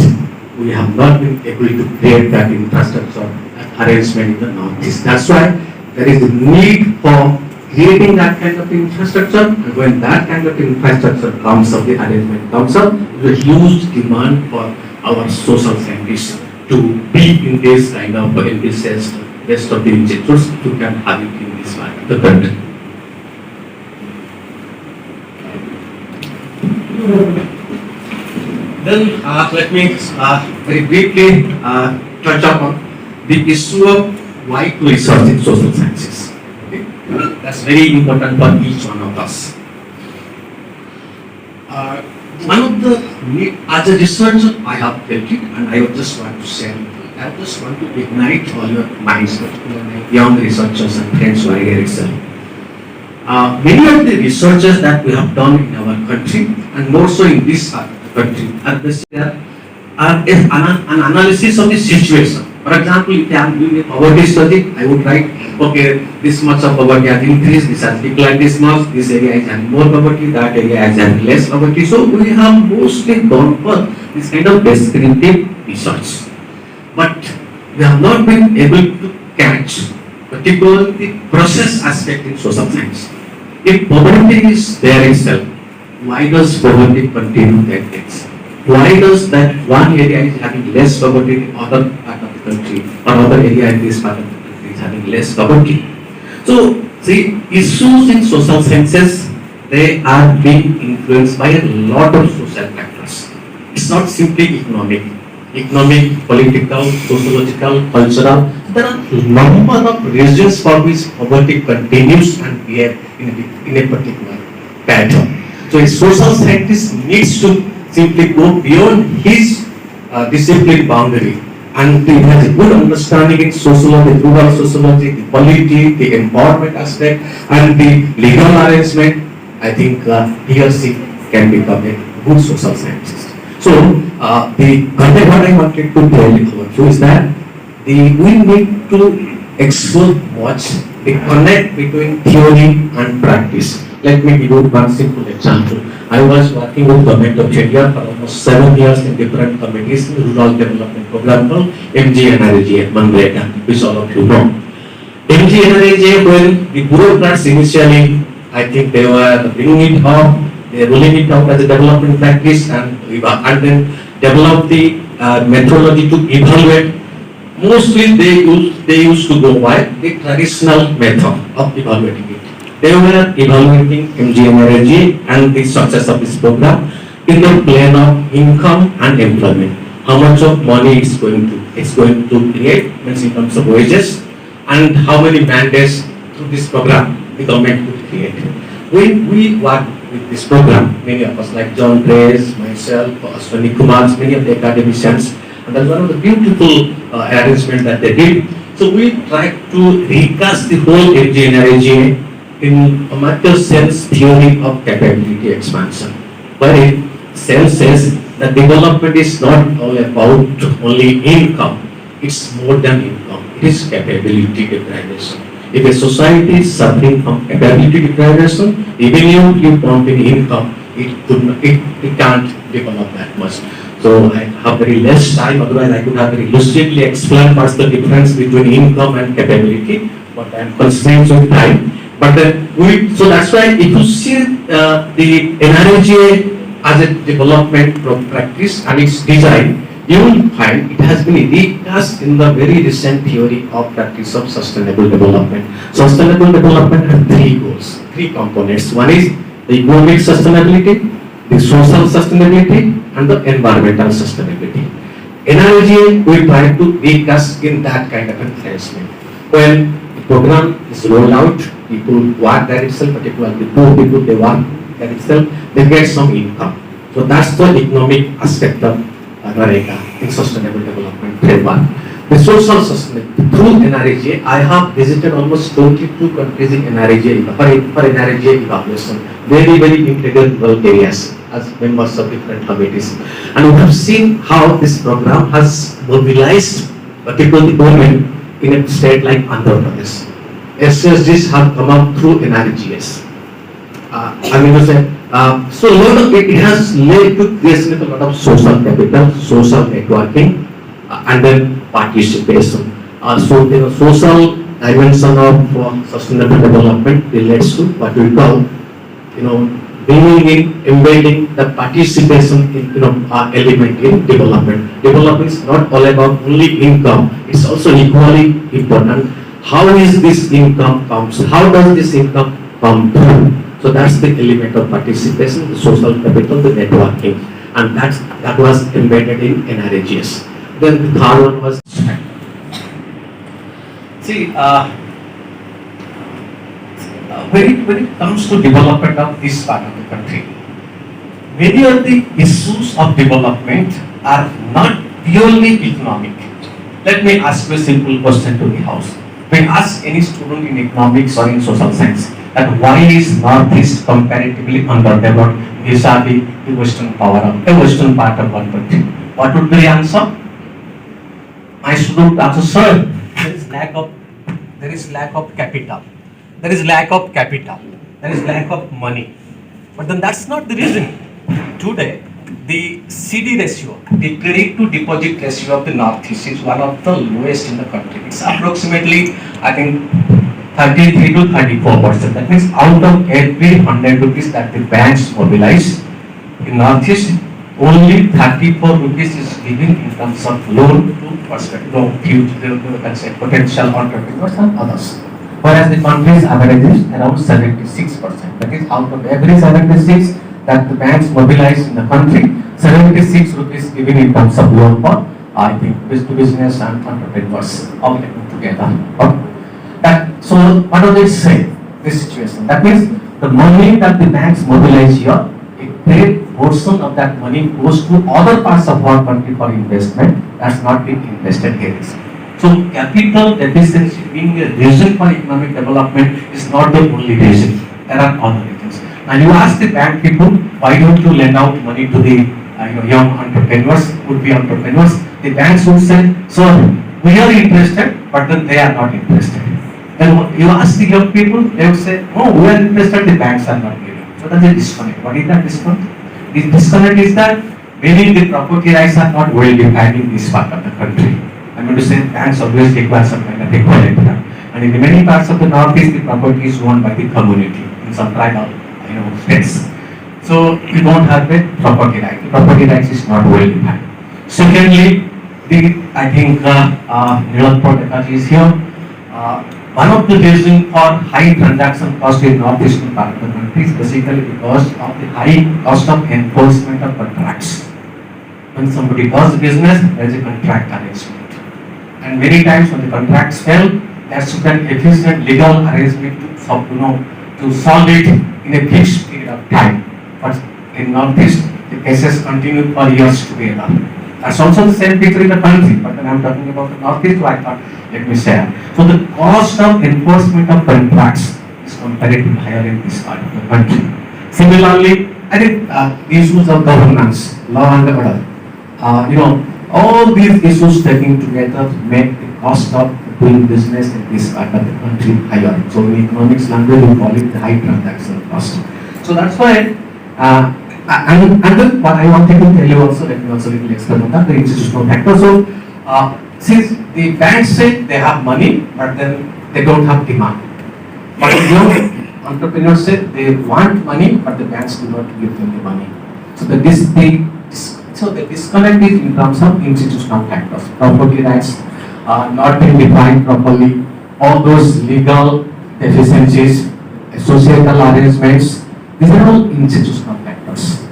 we have not been able to create that infrastructure, that arrangement in the Northeast. That's why there is a need for creating that kind of infrastructure, and when that kind of infrastructure comes up, the arrangement comes up, there is a huge demand for our social scientists to be in this kind of rest of the institutes to can have it in this part of the country. Then let me very briefly touch upon the issue of why to research in social sciences. Okay? That's very important for each one of us. One of the, as a researcher, I have felt it, and I would just want to share with you. I just want to ignite all your minds, particularly young researchers and friends who are here itself. Many of the researchers that we have done in our country, and more so in this part of the country, are an analysis of the situation. For example, if I am doing a poverty study, I would write, okay, this much of poverty has increased, this has declined this much, this area is having more poverty, that area is having less poverty. So we have mostly gone for this kind of descriptive research. But we have not been able to catch particularly the process aspect in social science. If poverty is there itself, why does poverty continue that case? Why does that one area is having less poverty in other part of the country, or other area in this part of the country is having less poverty? So, see, issues in social sciences, they are being influenced by a lot of social factors. It's not simply economic, political, sociological, cultural. There are a number of reasons for which poverty continues and behave in a particular pattern. So a social scientist needs to simply go beyond his discipline boundary, and he has a good understanding in sociology, rural sociology, the polity, the empowerment aspect, and the legal arrangement. I think he or she can become a good social scientist. So the content what I wanted to tell you is that we need to explore much the connect between theory and practice. Let me give you one simple example. I was working with Government of India for almost 7 years in different committees in the Rural Development Program called MGNRAGA, Nagarbera, which all of you know. MGNRAGA, when the bureaucrats initially, I think they were bringing it up, they rolling it out as a development practice, and then develop the methodology to evaluate. Mostly they used to go by the traditional method of evaluating it. They were evaluating MGNRAGA and the success of this program in the plane of income and employment. How much of money it's going to create, means in terms of wages, and how many mandates through this program the government could create. When we work with this program, many of us like John Grace, myself, Ashwani Kumar, many of the academicians, and that's one of the beautiful arrangements that they did. So we tried to recast the whole MGNRAGA in a matter sense theory of capability expansion, where it says that development is not all about only income, it's more than income, it is capability deprivation. If a society is suffering from capability deprivation, even if you pump in income, it can't develop that much. So I have very less time, otherwise I could have very lucidly explained what's the difference between income and capability, but I am constrained with time. But so that's why if you see the NRAGA as a development practice and its design, you will find it has been recast in the very recent theory of practice of sustainable development. Sustainable development has three goals, three components. One is the economic sustainability, the social sustainability, and the environmental sustainability. NRGA will try to recast in that kind of enhancement. When the program is rolled out, people work that itself, particularly the poor people, they work that itself, they get some income. So that's the economic aspect of Nagarbera in sustainable development framework. The social sustainability through NRGA, I have visited almost 22 countries in NRGA for NRGA evaluation, very integral areas as members of different committees, and we have seen how this program has mobilized particularly women in a state like Andhra Pradesh. SSGs have come up through NRGS. I mean to say, so a lot of it has led to creation of a lot of social capital, social networking, and then participation. So the social dimension of sustainable development relates to what we call, bringing in, embedding the participation in, element in development. Development is not all about only income; it's also equally important. How is this income comes? How does this income come through? So that's the element of participation, the social capital, the networking, and that was embedded in NRGS. Then the third one was when it comes to development of this part of the country, many of the issues of development are not purely economic. Let me ask you a simple question to the house. When ask any student in economics or in social science that why is Northeast comparatively underdeveloped vis-a-vis the western part of one country, what would be the answer? My student answer, sir, there is lack of capital. There is lack of money. But then that's not the reason. Today, the CD ratio, the credit to deposit ratio of the Northeast is one of the lowest in the country. It's approximately, I think, 33 to 34%. That means out of every 100 rupees that the banks mobilize, in Northeast, only 34 rupees is given in terms of loan to potential entrepreneurs and others. Whereas the country's average is around 76%. That is, out of every 76 that the banks mobilize in the country, 76 rupees given in terms of loan for, I think, business and entrepreneurs all taken together. So what do they say? This situation. That means the money that the banks mobilize here, a great portion of that money goes to other parts of our country for investment that's not being invested here. So capital deficiency being a reason for economic development is not the only reason. There are other reasons. And you ask the bank people, why don't you lend out money to the young entrepreneurs, would-be entrepreneurs? The banks would say, so we are interested, but then they are not interested. Then you ask the young people, they will say, oh, we are interested, the banks are not giving. So that's a disconnect. What is that disconnect? The disconnect is that maybe the property rights are not well defined in this part of the country. I'm going to say banks always require some kind of equality. And in many parts of the Northeast, the property is owned by the community in some tribal, states. So you don't have the property right. The property rights is not well defined. Secondly, I think Nagarbera is here. One of the reasons for high transaction cost in northeastern part of the country is basically because of the high cost of enforcement of contracts. When somebody does business, there is a contract arrangement, and many times when the contracts fail, there should be an efficient legal arrangement to solve it in a fixed period of time. But in Northeast, the cases continue for years together. That's also the same picture in the country, but when I'm talking about the Northeast, I thought, let me share. So the cost of enforcement of contracts is comparatively higher in this part of the country. Similarly, I think the issues of governance, law and order, all these issues taken together make the cost of doing business in this part of the country higher. So in economics language, we call it the high transaction cost. So that's why. And then what I wanted to tell you also, let me also little explain on that, the institutional factor. So, since the banks say they have money, but then they don't have demand. But young entrepreneurs say they want money, but the banks do not give them the money. So the disconnect is in terms of institutional factors. Property rights are not being defined properly. All those legal deficiencies, societal arrangements, these are all institutional factors.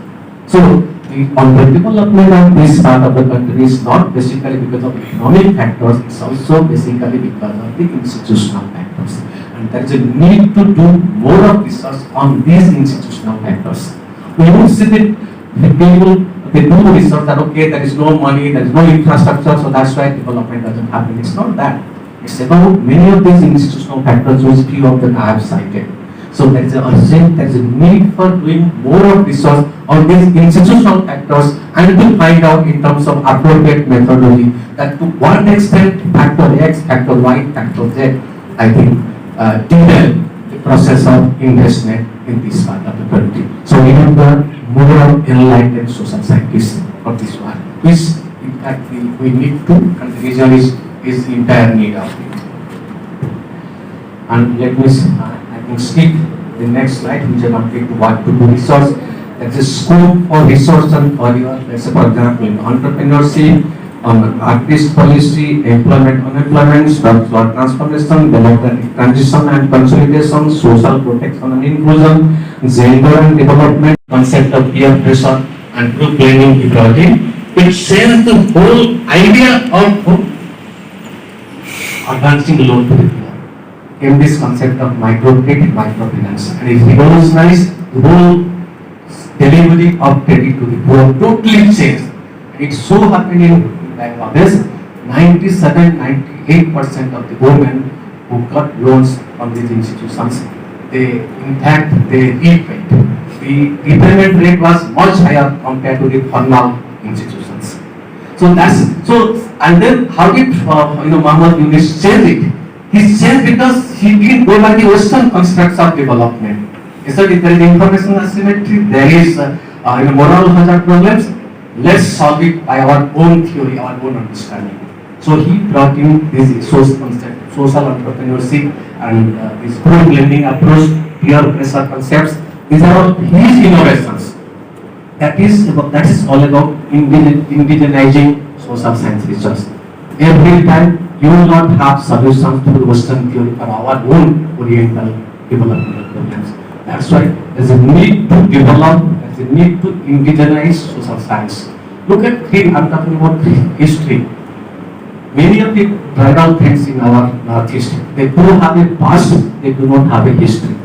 So the underdevelopment of this part of the country is not basically because of economic factors, it's also basically because of the institutional factors. And there is a need to do more of research on these institutional factors. We don't see the people, they do research that okay, there is no money, there is no infrastructure, so that's why development doesn't happen. It's not that. It's about many of these institutional factors, which few of them I have cited. So there is a need for doing more of research on these institutional factors and to find out in terms of appropriate methodology that to what extent factor X, factor Y, factor Z, I think detail the process of investment in this part of the country. So we have got more enlightened social scientists for this one, which in fact we need to, and the region is in dire need of it. And let me I can skip the next slide, which I wanted to what to do research. That's a scope for research and for your, let's say for example, in entrepreneurship, on artist policy, employment, unemployment, structural transformation, democratic transition and consolidation, social protection and inclusion, gender and development, concept of peer pressure and group learning equality. It shares the whole idea of advancing loan to the poor. In this concept of microcredit, microfinance, and it revolutionized the whole delivery of credit to the poor, totally changed. It so happened in Bangladesh, 97-98% of the women who got loans from these institutions, they repaid. The repayment rate was much higher compared to the formal institutions. And then how did Muhammad Yunus change it? He changed because he didn't go by the Western constructs of development. He said if there is information asymmetry, there is moral hazard problems, let's solve it by our own theory, our own understanding. So he brought in this social concept, social entrepreneurship and this group lending approach, peer pressure concepts. These are all his innovations. That is all about indigenizing social science research. Every time you will not have solutions to Western theory for our own Oriental developmental problems. That's why there's a need to develop, there's a need to indigenize social science. Look at I'm talking about history. Many of the tribal things in our Northeast, they do have a past, they do not have a history.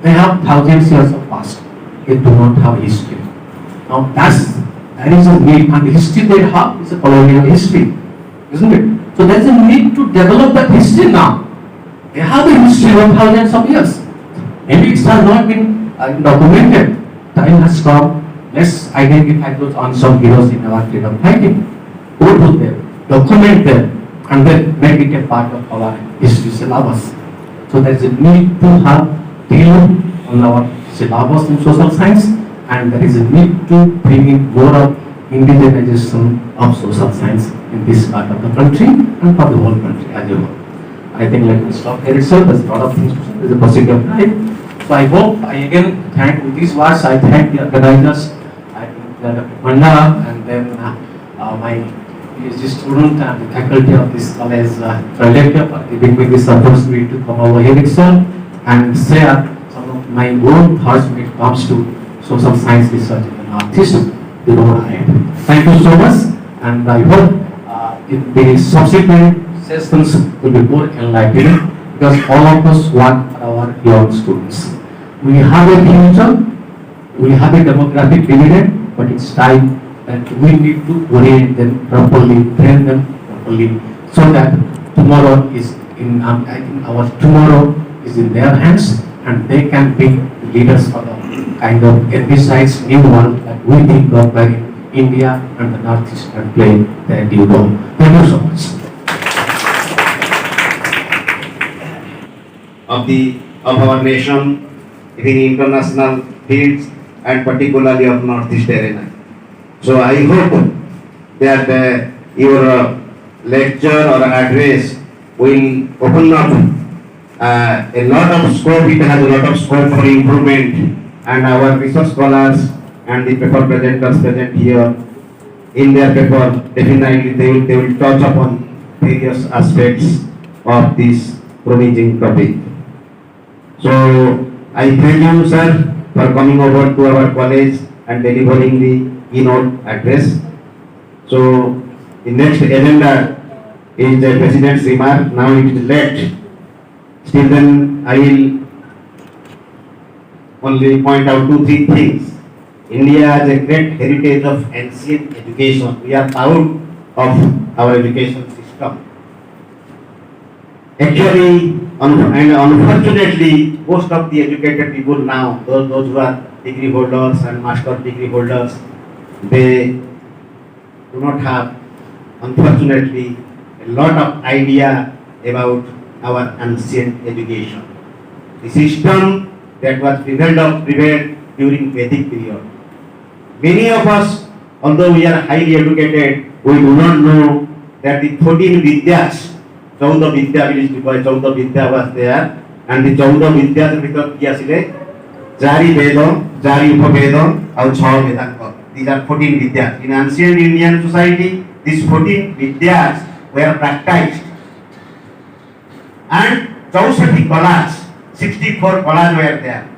They have thousands years of past, they do not have history. Now that is a need, and the history they have is a colonial history, isn't it? So there is a need to develop that history now. They have a history of thousands of years. Maybe it has not been documented. Time has come. Let's identify those unsung heroes in our freedom fighting. Go to them, document them, and then make it a part of our history syllabus. So there is a need to have deal on our syllabus in social science, and there is a need to bring in more of indigenization of social science in this part of the country and for the whole country as a whole. I think let me stop here itself. There's a lot of things to say. There's a possibility of time. So I hope I again thank with these words. I thank the organizers, I thank Dr. Panda, and then my PhD student and the faculty of this college, Philadelphia, for giving me this opportunity to come over here itself and share some of my own thoughts when it comes to social science research in the Northeast. Thank you so much, and I hope in the subsequent sessions will be more enlightening because all of us want our young students. We have a future, we have a demographic dividend, but it's time that we need to orient them properly, train them properly, so that tomorrow is in. I think our tomorrow is in their hands, and they can be leaders for the kind of envisaged new world that we think of where India and the Northeast can play their due role. Thank you so much. Of our nation in international fields and particularly of Northeast arena. So I hope that your lecture or address will open up a lot of scope. It has a lot of scope for improvement, and our research scholars and the paper presenters present here. In their paper, definitely they will touch upon various aspects of this promising topic. So I thank you, sir, for coming over to our college and delivering the keynote address. So the next agenda is the president's remark. Now it is late. Still then I will only point out 2-3 things. India has a great heritage of ancient education. We are proud of our education system. Actually, and unfortunately, most of the educated people now, those who are degree holders and master degree holders, they do not have, unfortunately, a lot of idea about our ancient education. The system that was prevailed during Vedic period. Many of us, although we are highly educated, we do not know that the 14 Vidyas, 14 Vidya village because 14 Vidya was there, and the 14 Vidyas because क्या सिले Jari Veda, Jari Upaveda, and 6 Vedanta. These are 14 Vidyas. In ancient Indian society, these 14 Vidyas were practiced, and 64 Kalas, 64 Kalas were there.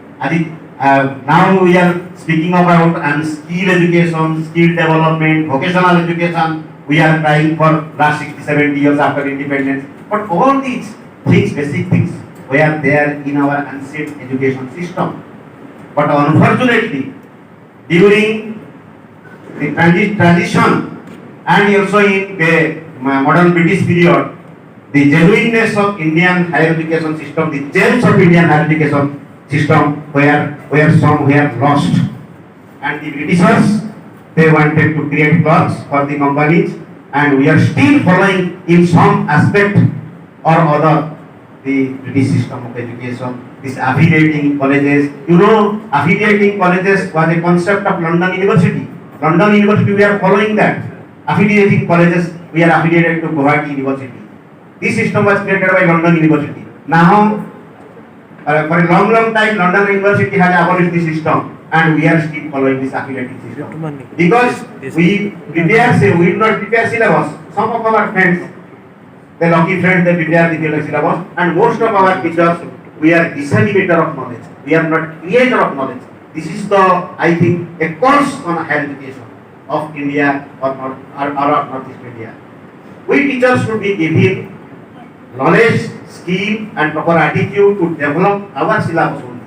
Now we are speaking about skill education, skill development, vocational education. We are trying for last 60-70 years after independence. But all these things, basic things, were there in our ancient education system. But unfortunately, during the transition and also in the modern British period, the genuineness of Indian higher education system, the gems of Indian higher education system were somewhere lost. And the Britishers, they wanted to create clocks for the companies, and we are still following in some aspect or other the British system of education. This affiliating colleges, affiliating colleges was a concept of London University. London University, we are following that. Affiliating colleges, we are affiliated to Guwahati University. This system was created by London University. Now, for a long time, London University has abolished this system, and we are still following this affiliating system. Because we do not prepare syllabus. Some of our friends, the lucky friends, they prepare the syllabus, and most of our teachers, we are disseminator of knowledge. We are not creator of knowledge. This is I think, a course on higher education of India or Northeast India. We teachers should be given knowledge, skill, and proper attitude to develop our syllabus only.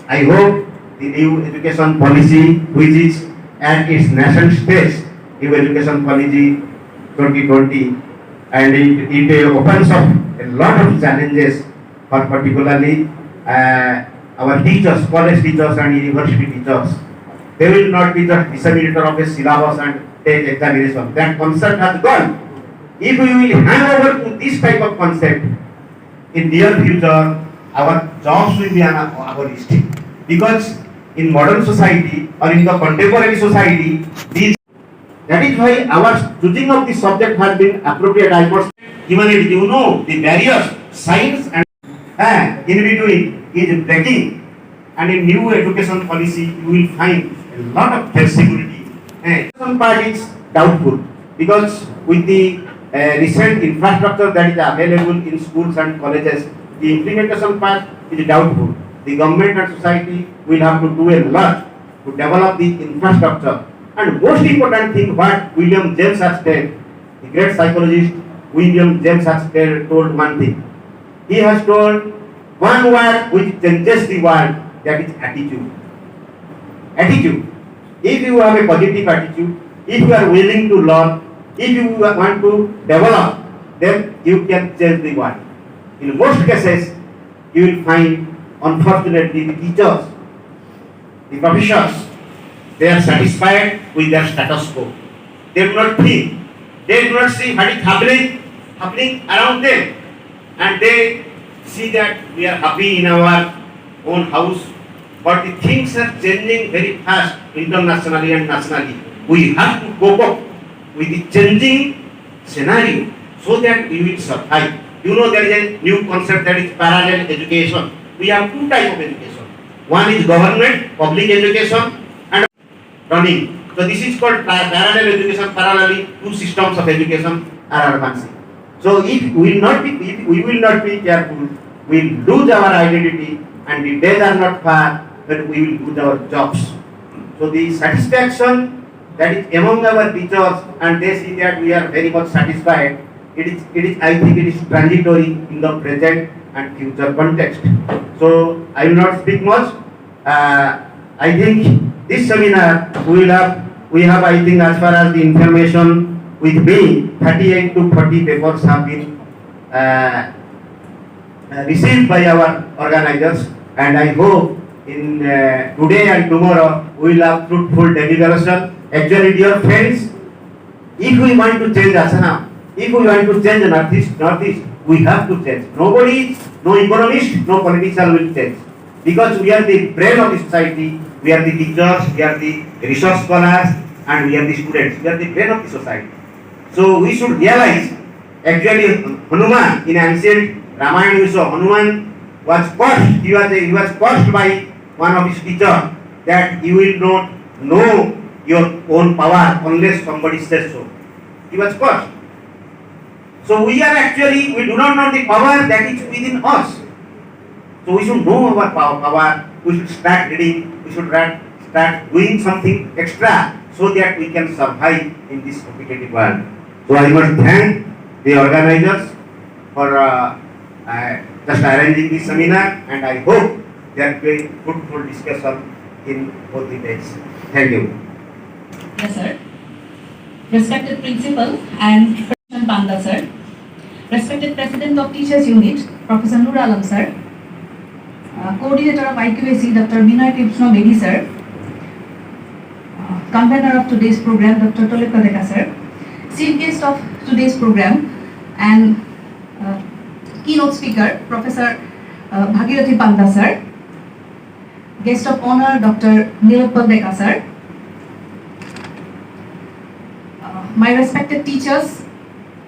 I hope the new education policy, which is at its nascent stage, new education policy 2020, and it opens up a lot of challenges for particularly our teachers, college teachers and university teachers. They will not be the disseminator of a syllabus and take examination. That concept has gone. If we will hand over to this type of concept, in near future, our jobs will be abolished. Because in modern society or in the contemporary society, that is why our choosing of this subject has been appropriate. I must humanity, the barriers, science and in between is breaking. And in new education policy, you will find a lot of flexibility. Some part is doubtful because with the recent infrastructure that is available in schools and colleges, the implementation part is doubtful. The government and society will have to do a lot to develop the infrastructure. And most important thing, what William James has said, the great psychologist William James has told one thing. He has told one word which changes the world, that is attitude. Attitude. If you have a positive attitude, if you are willing to learn, if you want to develop, then you can change the world. In most cases, you will find, unfortunately, the teachers, the professors, they are satisfied with their status quo. They do not think, they do not see what is happening around them, and they see that we are happy in our own house, but the things are changing very fast internationally and nationally. We have to cope up with the changing scenario so that we will survive. There is a new concept that is parallel education. We have two types of education. One is government, public education, running. So this is called parallel education. Parallelly, two systems of education are advancing. So if we will not be careful, we will lose our identity, and the days are not far that we will lose our jobs. So the satisfaction that is among our teachers, and they see that we are very much satisfied. It is. I think it is transitory in the present and future context. So I will not speak much. I think this seminar we have I think as far as the information with me, 38 to 40 papers have been received by our organizers, and I hope in today and tomorrow we will have fruitful deliberation. Actually, dear friends, if we want to change Assam, if we want to change Northeast, we have to change. Nobody, no economist, no politician will change. Because we are the brain of the society, we are the teachers, we are the resource scholars, and we are the students. We are the brain of the society. So we should realize, actually, Hanuman in ancient Ramayana we saw Hanuman was cursed. He was cursed by one of his teachers that you will not know your own power unless somebody says so. He was cursed. So we do not know the power that is within us. So we should know our power. We should start reading. We should start doing something extra so that we can survive in this competitive world. So I must thank the organizers for just arranging this seminar, and I hope there will be fruitful discussion in both the days. Thank you. Yes, sir. Respected Principal and President Panda, sir. Respected President of Teachers Unit, Professor Nur Alam, sir. Coordinator of IQAC, Dr. Binoy Krishna Bedi, sir. Convener of today's program, Dr. Tolip Kadeka, sir. Chief guest of today's program and keynote speaker, Professor Bhagirathi Panda, sir. Guest of honor, Dr. Nilotpal Deka, sir. My respected teachers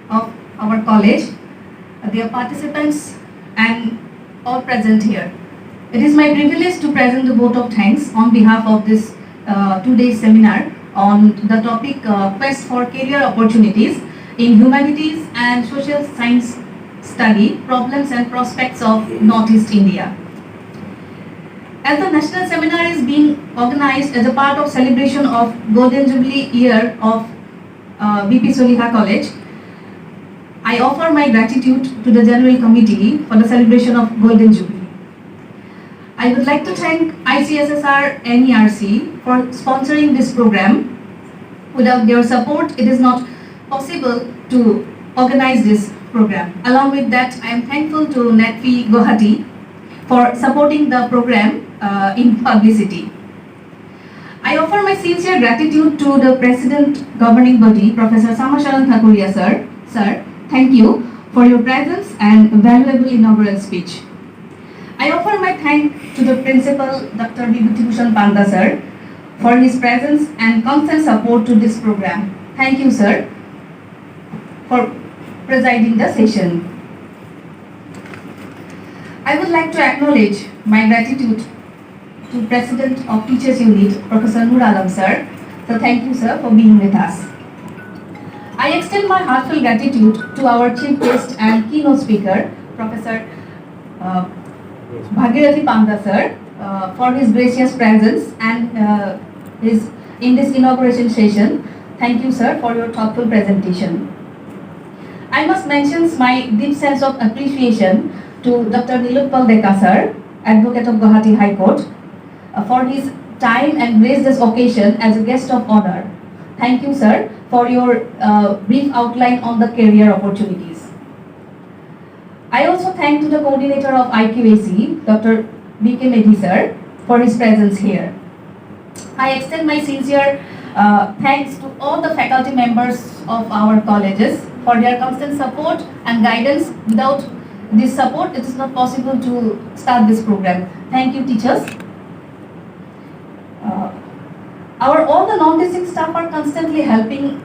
of our college, dear participants, and all present here. It is my privilege to present the vote of thanks on behalf of this two-day seminar on the topic Quest for Career Opportunities in Humanities and Social Science Study, Problems and Prospects of Northeast India. As the national seminar is being organized as a part of celebration of Golden Jubilee year of BP Soliha College, I offer my gratitude to the General Committee for the celebration of Golden Jubilee. I would like to thank ICSSR NERC for sponsoring this program. Without their support, it is not possible to organize this program. Along with that, I am thankful to NETFI Guwahati for supporting the program in publicity. I offer my sincere gratitude to the President Governing Body, Professor Samasharan Thakuria, sir. Sir, thank you for your presence and valuable inaugural speech. I offer my thanks to the Principal, Dr. Vibhuti Bhushan Panda, sir, for his presence and constant support to this program. Thank you, sir, for presiding the session. I would like to acknowledge my gratitude to President of Teachers Unit, Professor Nur Alam, sir. So thank you, sir, for being with us. I extend my heartfelt gratitude to our chief guest and keynote speaker, Professor Bhagirathi Panda, sir, for his gracious presence and in this inauguration session. Thank you, sir, for your thoughtful presentation. I must mention my deep sense of appreciation to Dr. Nilotpal Deka, sir, Advocate of Guwahati High Court, for his time and graced this occasion as a guest of honor. Thank you, sir, for your brief outline on the career opportunities. I also thank to the coordinator of IQAC, Dr. B.K. Medhi, sir, for his presence here. I extend my sincere thanks to all the faculty members of our colleges for their constant support and guidance. Without this support, it is not possible to start this program. Thank you, teachers. All the non-teaching staff are constantly helping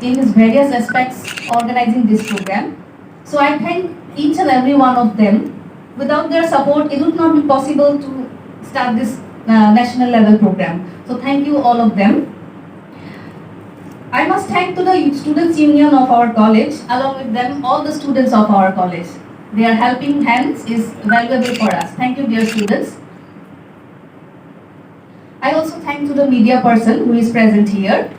in its various aspects organizing this program. So I thank each and every one of them. Without their support, it would not be possible to start this national level program. So thank you all of them. I must thank to the Students' Union of our college, along with them all the students of our college. Their helping hands is valuable for us. Thank you, dear students. I also thank to the media person who is present here.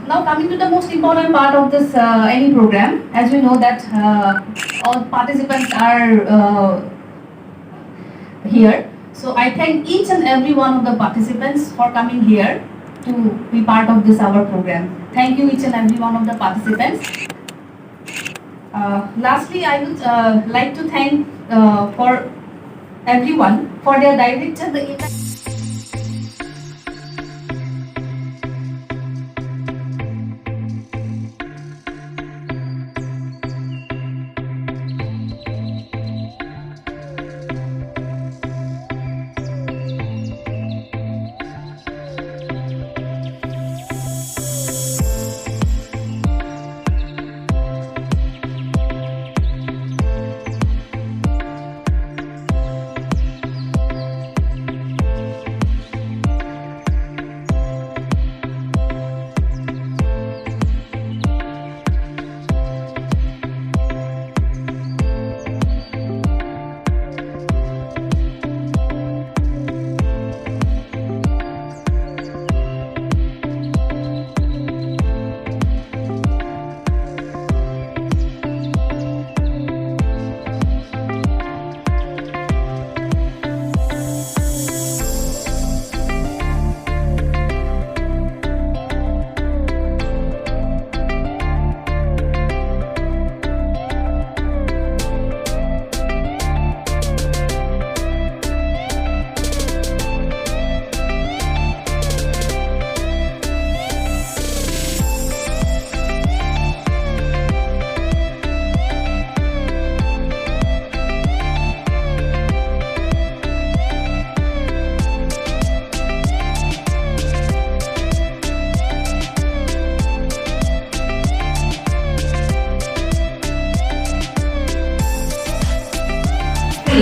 Now coming to the most important part of this any program, as we know that all participants are here. So I thank each and every one of the participants for coming here to be part of this our program. Thank you each and every one of the participants. Lastly, I would like to thank for everyone for their director, the event.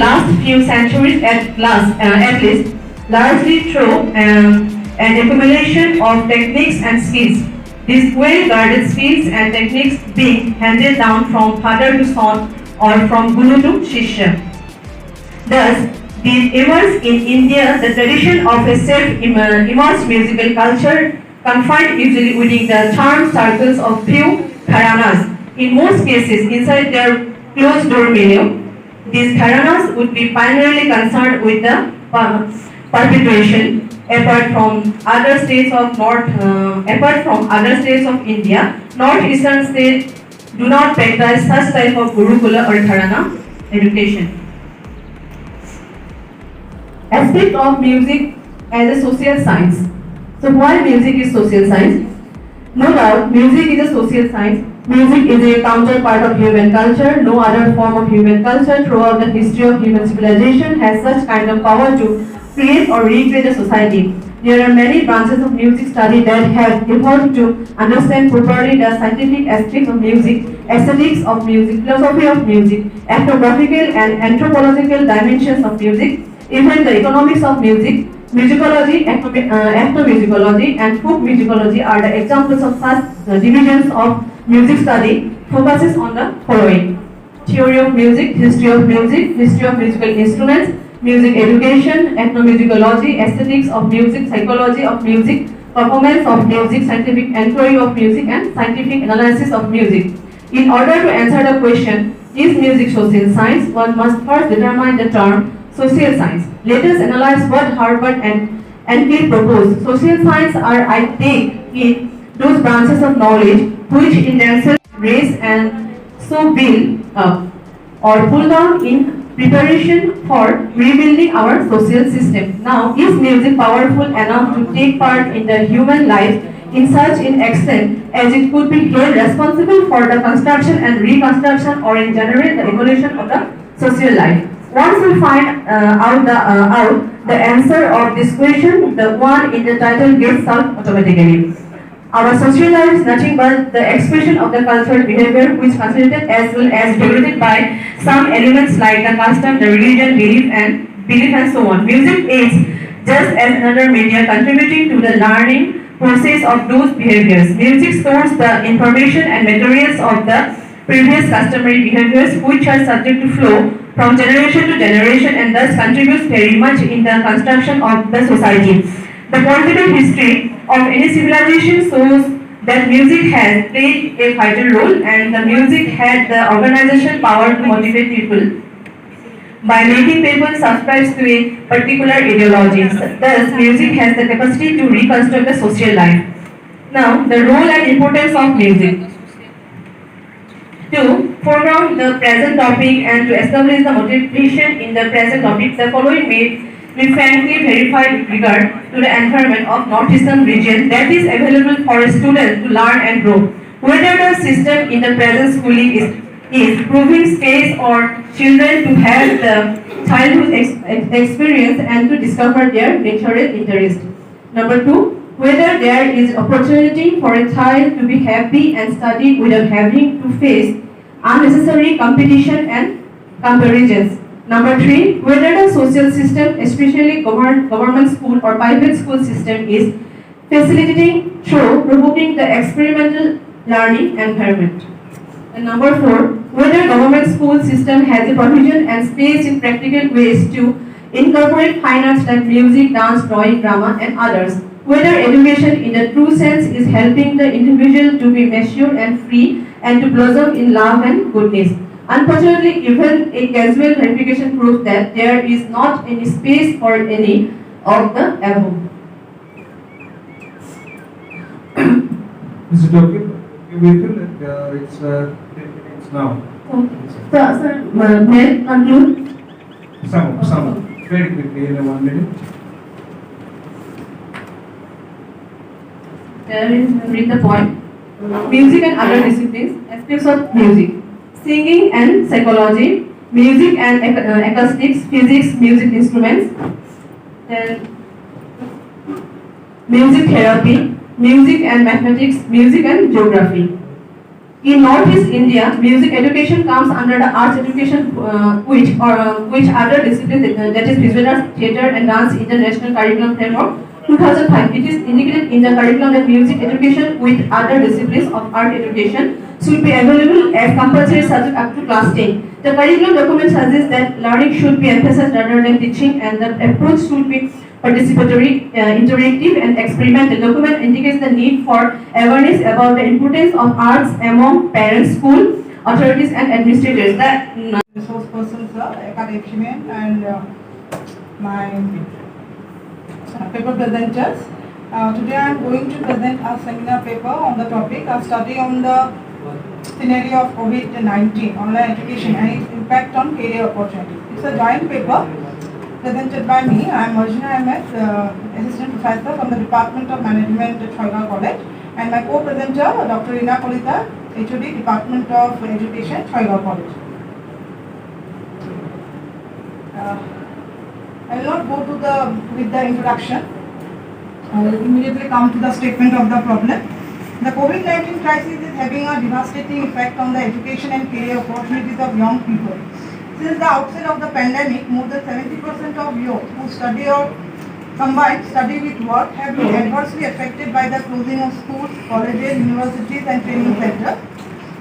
Last few centuries at least, largely through an accumulation of techniques and skills. These well-guarded skills and techniques being handed down from father to son or from guru to shishya. Thus, these emerged in India the tradition of a self-immersed musical culture confined usually within the charmed circles of few gharanas, in most cases inside their closed-door milieu. These gharanas would be primarily concerned with the perpetuation, apart from other states of India. Northeastern states do not practice such type of gurukula or gharana education. Aspect of music as a social science. So why music is social science? No doubt, music is a social science. Music is a counterpart of human culture. No other form of human culture throughout the history of human civilization has such kind of power to create or recreate a society. There are many branches of music study that have evolved to understand properly the scientific aspects of music, aesthetics of music, philosophy of music, ethnographical and anthropological dimensions of music, even the economics of music. Musicology, ethnomusicology, and folk musicology are the examples of such divisions of music study. Focuses on the following: theory of music, history of musical instruments, music education, ethnomusicology, aesthetics of music, psychology of music, performance of music, scientific inquiry of music, and scientific analysis of music. In order to answer the question, is music social science, one must first determine the term social science. Let us analyze what Harvard and Enfield propose. Social science are, I take it, those branches of knowledge which in themselves raise and so build up or pull down in preparation for rebuilding our social system. Now, is music powerful enough to take part in the human life in such an extent as it could be held responsible for the construction and reconstruction or in general the evolution of the social life? Once we find out the answer of this question, the one in the title gets solved automatically. Our social life is nothing but the expression of the cultural behavior which facilitated as well as regulated by some elements like the custom, the religion, belief and so on. Music is just as another media contributing to the learning, process of those behaviors. Music stores the information and materials of the previous customary behaviors which are subject to flow from generation to generation and thus contributes very much in the construction of the society. The positive history of any civilization shows that music has played a vital role and the music had the organizational power to motivate people by making people subscribe to a particular ideology. Thus, music has the capacity to reconstruct the social life. Now, the role and importance of music. To foreground the present topic and to establish the motivation in the present topic, the following may be frankly verified with regard to the environment of northeastern region that is available for a student to learn and grow. Whether the system in the present schooling is proving space or children to have the childhood experience and to discover their natural interest. Number two, whether there is opportunity for a child to be happy and study without having to face unnecessary competition and comparisons. Number three, whether the social system, especially government school or private school system, is facilitating through promoting the experimental learning environment. And number four, whether government school system has a provision and space in practical ways to incorporate fine arts like music, dance, drawing, drama, and others. Whether education in the true sense is helping the individual to be mature and free and to blossom in love and goodness. Unfortunately, even a casual verification proves that there is not any space for any of the above. Is it okay? We feel that it's 10 minutes now. So, sir, may I conclude? Some, very quickly in 1 minute. There is read the point. Music and other disciplines, aspects of music. Singing and psychology, music and acoustics, physics, music instruments, then music therapy, music and mathematics, music and geography. In Northeast India, music education comes under the arts education, which other disciplines, that is visual arts, theatre and dance international curriculum framework 2005. It is indicated in the curriculum that music education with other disciplines of art education should be available as compulsory subject up to class 10. The curriculum document suggests that learning should be emphasized rather than teaching and the approach should be participatory, interactive and experimental. The document indicates the need for awareness about the importance of arts among parents, school authorities and administrators. That resource persons, academician and my paper presenters. Today I am going to present a seminar paper on the topic, a study on the scenario of COVID-19, online education and its impact on career opportunities. It's a joint paper presented by me. I am Marjana MS, Assistant Professor from the Department of Management at Choiga College, and my co-presenter, Dr. Rina Kolita, HOD, Department of Education, Choiga College. I will not go with the introduction. I will immediately come to the statement of the problem. The COVID-19 crisis is having a devastating effect on the education and career opportunities of young people. Since the outset of the pandemic, more than 70% of youth who study or combine study with work have been adversely affected by the closing of schools, colleges, universities and training centers,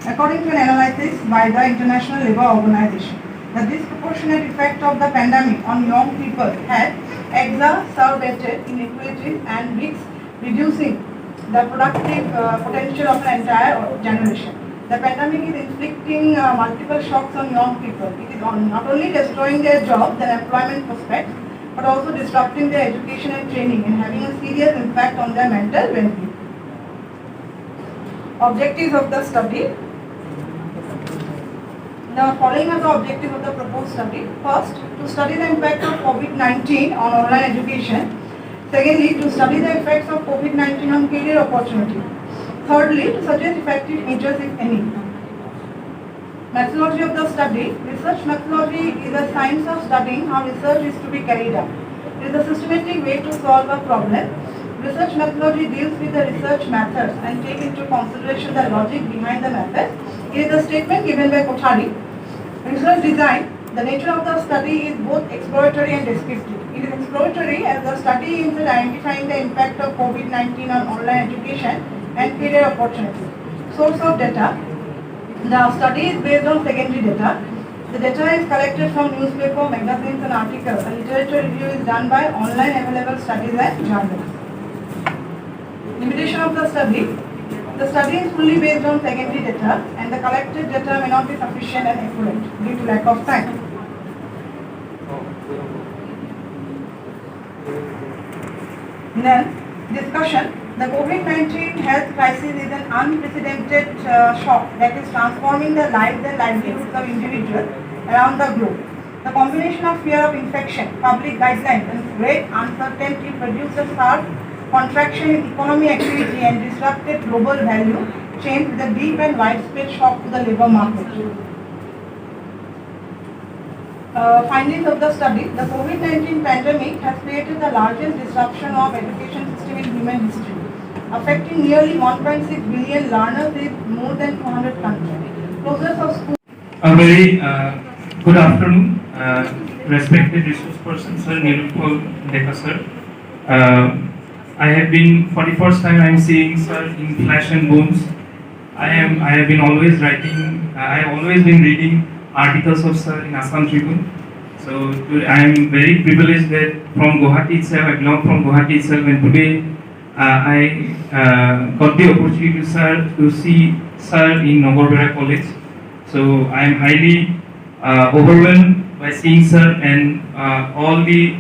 according to an analysis by the International Labour Organization. The disproportionate effect of the pandemic on young people has exacerbated inequalities and risks reducing the productive potential of an entire generation. The pandemic is inflicting multiple shocks on young people. It is not only destroying their jobs and employment prospects, but also disrupting their education and training and having a serious impact on their mental well-being. Objectives of the study. The following are the objectives of the proposed study. First, to study the impact of COVID-19 on online education. Secondly, to study the effects of COVID-19 on career opportunity. Thirdly, to suggest effective measures if any. Methodology of the study. Research methodology is a science of studying how research is to be carried out. It is a systematic way to solve a problem. Research methodology deals with the research methods and take into consideration the logic behind the method. It is a statement given by Kothari. Research design The nature of the study is both exploratory and descriptive. It is exploratory as the study aims at identifying the impact of COVID-19 on online education and career opportunities. Source of data. The study is based on secondary data. The data is collected from newspaper, magazines and articles. The literature review is done by online available studies and journals. Limitation of the study. The study is fully based on secondary data and the collected data may not be sufficient and accurate due to lack of time. Then, discussion. The COVID-19 health crisis is an unprecedented shock that is transforming the lives and livelihoods of individuals around the globe. The combination of fear of infection, public guidelines and great uncertainty produced a sharp contraction in economic activity and disrupted global value chains with a deep and widespread shock to the labor market. Findings of the study. The COVID-19 pandemic has created the largest disruption of education system in human history, affecting nearly 1.6 billion learners in more than 200 countries. Closures of schools. A very good afternoon, respected resource person, Sir Nirupal Dekha sir. I have been, for the first time I am seeing sir in flesh and bones. I have been always writing, I have always been reading articles of sir in Assam Tribune. So I am very privileged that from Guwahati itself, I belong from Guwahati itself, and today I got the opportunity to see sir in Nagarbera College. So I am highly overwhelmed by seeing sir and all the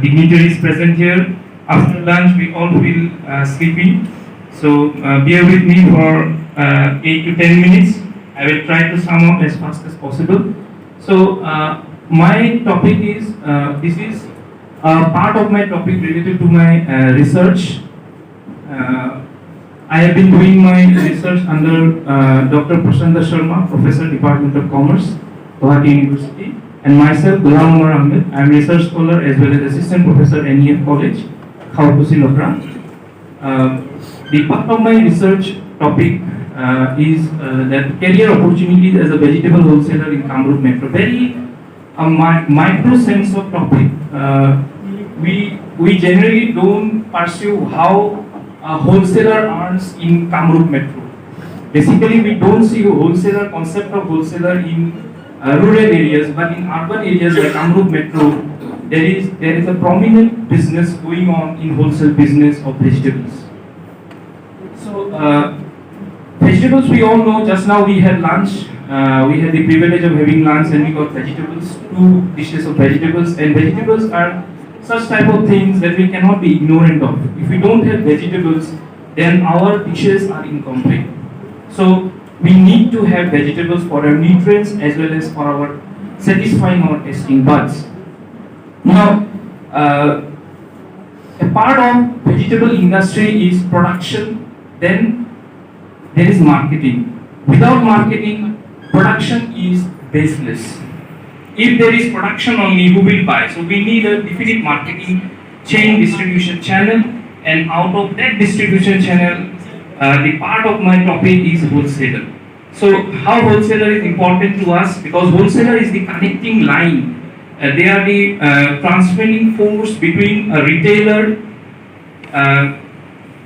dignitaries present here. After lunch, we all feel sleepy. So bear with me for 8 to 10 minutes. I will try to sum up as fast as possible. So my topic is, this is part of my topic related to my research. I have been doing my research under Dr. Prashanta Sharma, Professor, Department of Commerce, Guwahati University, and myself, Ghulam Umar Ahmed. I am research scholar as well as assistant professor at NEF College, Khawatusi Lokra. The part of my research topic is that career opportunities as a vegetable wholesaler in Kamrup Metro. Very micro sense of topic. We generally don't pursue how a wholesaler earns in Kamrup Metro. Basically, we don't see a wholesaler concept of wholesaler in rural areas, but in urban areas like Kamrup Metro, there is a prominent business going on in wholesale business of vegetables. So vegetables, we all know. Just now we had lunch. We had the privilege of having lunch, and we got vegetables, 2 dishes of vegetables, and vegetables are such type of things that we cannot be ignorant of. If we don't have vegetables, then our dishes are incomplete. So we need to have vegetables for our nutrients as well as for our satisfying our tasting buds. Now, a part of vegetable industry is production, then there is marketing. Without marketing, production is baseless. If there is production only, who will buy? So we need a definite marketing chain distribution channel, and out of that distribution channel, the part of my topic is wholesaler. So how wholesaler is important to us? Because wholesaler is the connecting line. They are the transferring force between a retailer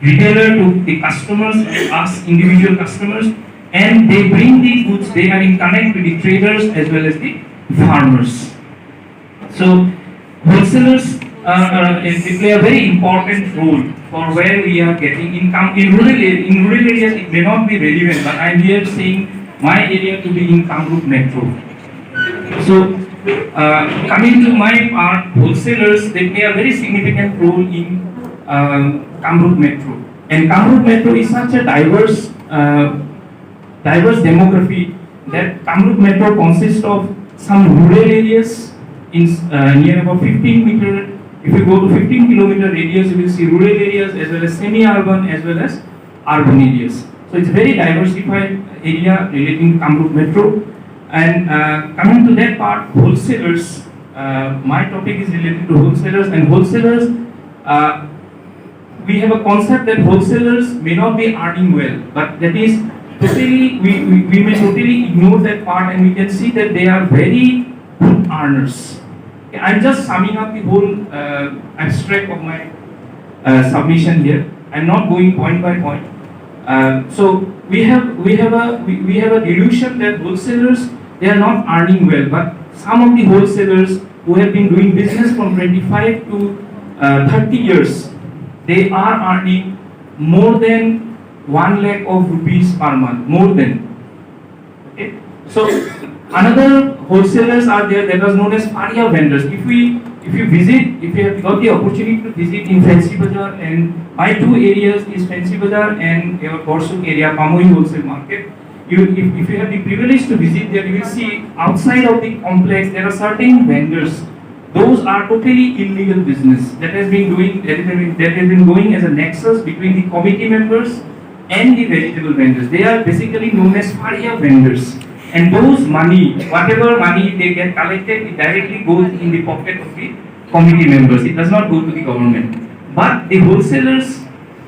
to the customers, us individual customers, and they bring the goods. They are in connect with the traders as well as the farmers. So wholesalers play a very important role for where we are getting income. In rural areas it may not be relevant, but I am here saying my area to be in Kamrup Metro. So coming to my part, wholesalers, they play a very significant role in Kamrup Metro. And Kamrup Metro is such a diverse demography that Kamrup Metro consists of some rural areas in near about 15 meter. If you go to 15 kilometer radius, you will see rural areas as well as semi-urban as well as urban areas. So it's a very diversified area relating to Kamrup Metro. And coming to that part, wholesalers. My topic is related to wholesalers, and wholesalers. We have a concept that wholesalers may not be earning well, but that is totally we may totally ignore that part, and we can see that they are very good earners. Okay, I'm just summing up the whole abstract of my submission here. I'm not going point by point. So we have a delusion that wholesalers, they are not earning well, but some of the wholesalers who have been doing business from 25 to 30 years, they are earning more than 1 lakh of rupees per month, more than. Okay. So another wholesalers are there that was known as paria vendors. If you have got the opportunity to visit in Fancy Bazaar, and my two areas is Fancy Bazaar and your Borsuk area, Pamoi wholesale market. If you have the privilege to visit there, you will see outside of the complex there are certain vendors. Those are totally illegal business that has been going as a nexus between the committee members and the vegetable vendors. They are basically known as paria vendors. And those money, whatever money they get collected, it directly goes in the pocket of the committee members. It does not go to the government. But the wholesalers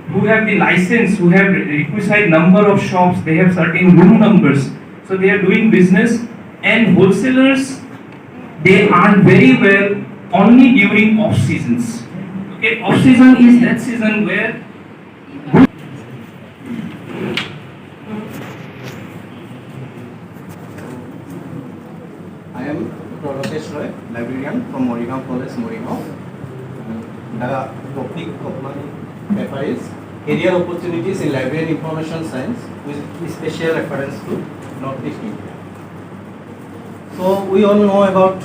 who have the license, who have requisite number of shops, they have certain room numbers. So they are doing business, and wholesalers, they earn very well only during off seasons. Okay, off season is that season where I am Dr. Rakesh Roy, librarian from Morigao College, Morigao. The topic of my paper is Career Opportunities in Library and Information Science with special reference to Northeast India. So we all know about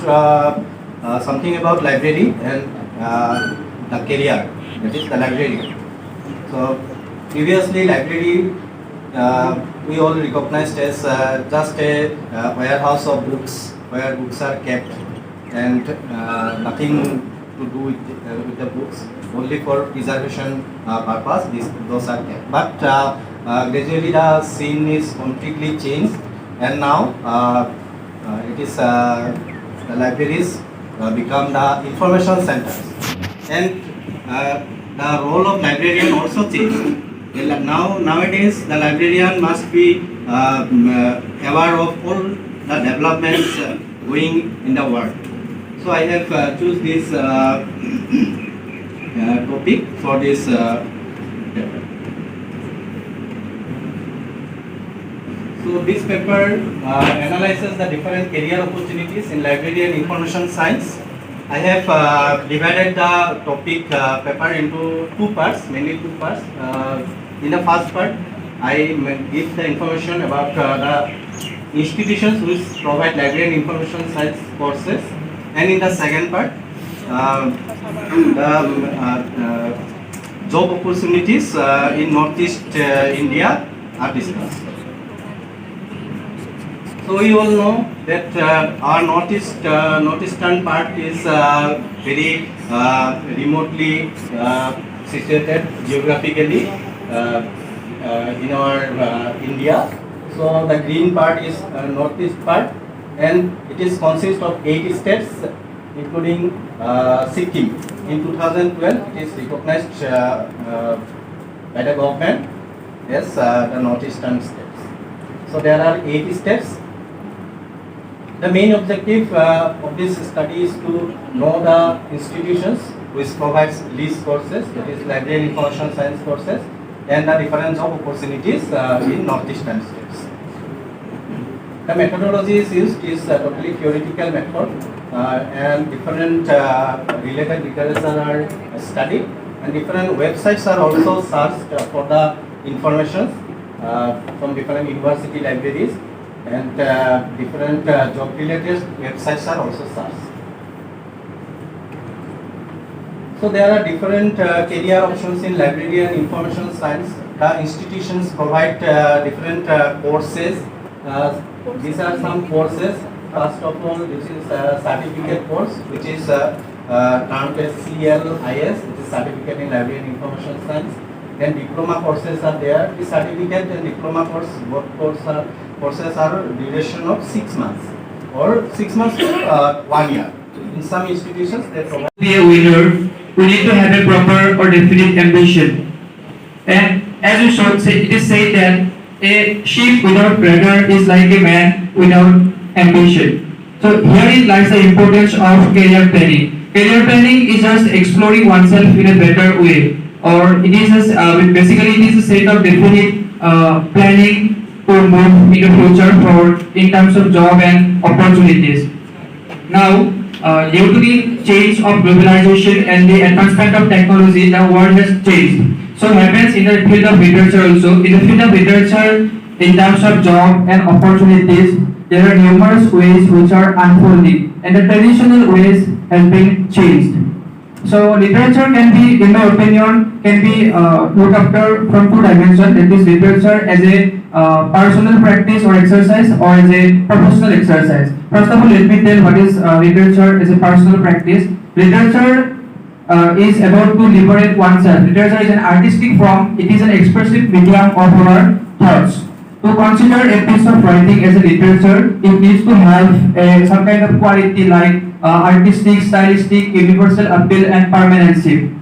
something about library and the career, that is the librarian. So previously library we all recognized as just a warehouse of books where books are kept and nothing to do with the books, only for preservation purpose those are kept. But gradually the scene is completely changed, and now it is the libraries become the information centers, and the role of librarian also changed. Nowadays the librarian must be aware of all the developments going in the world. So I have choose this topic for this paper. So this paper analyzes the different career opportunities in library and information science. I have divided the topic paper into two parts, mainly two parts. In the first part, I give the information about the institutions which provide library and information science courses, and in the second part, the job opportunities in Northeast India are discussed. So we all know that our northeastern part is very remotely situated geographically in our India. So the green part is northeast part, and it is consists of 8 states, including Sikkim. In 2012, it is recognized by the government as the northeastern states. So there are 8 states. The main objective of this study is to know the institutions which provides these courses, that is library and information science courses, and the different job opportunities in northeastern states. The methodology is used is a totally theoretical method, and different related literature are studied, and different websites are also searched for the information from different university libraries, and different job related websites are also searched. So there are different career options in library and information science. The institutions provide different courses. These are some courses. First of all, this is a certificate course, which is termed as CLIS, which is Certificate in Library and Information Science. Then diploma courses are there. The certificate and diploma course, both courses are duration of 6 months or 6 months to 1 year. In some institutions, they provide. To be a winner, we need to have a proper or definite ambition. And as you should say, it is said that a sheep without rudder is like a man without ambition. So herein lies the importance of career planning. Career planning is just exploring oneself in a better way, or it is just, basically it is a set of definite planning to move in the future for in terms of job and opportunities. Now, due to the change of globalization and the advancement of technology, the world has changed. So happens in the field of literature also. In the field of literature, in terms of job and opportunities, there are numerous ways which are unfolding, and the traditional ways has been changed. So literature can be, in my opinion, can be looked after from two dimensions. That is literature as a personal practice or exercise, or as a professional exercise. First of all, let me tell what is literature as a personal practice. Literature is about to liberate oneself. Literature is an artistic form. It is an expressive medium of our thoughts. To consider a piece of writing as a literature, it needs to have some kind of quality like artistic, stylistic, universal appeal, and permanency.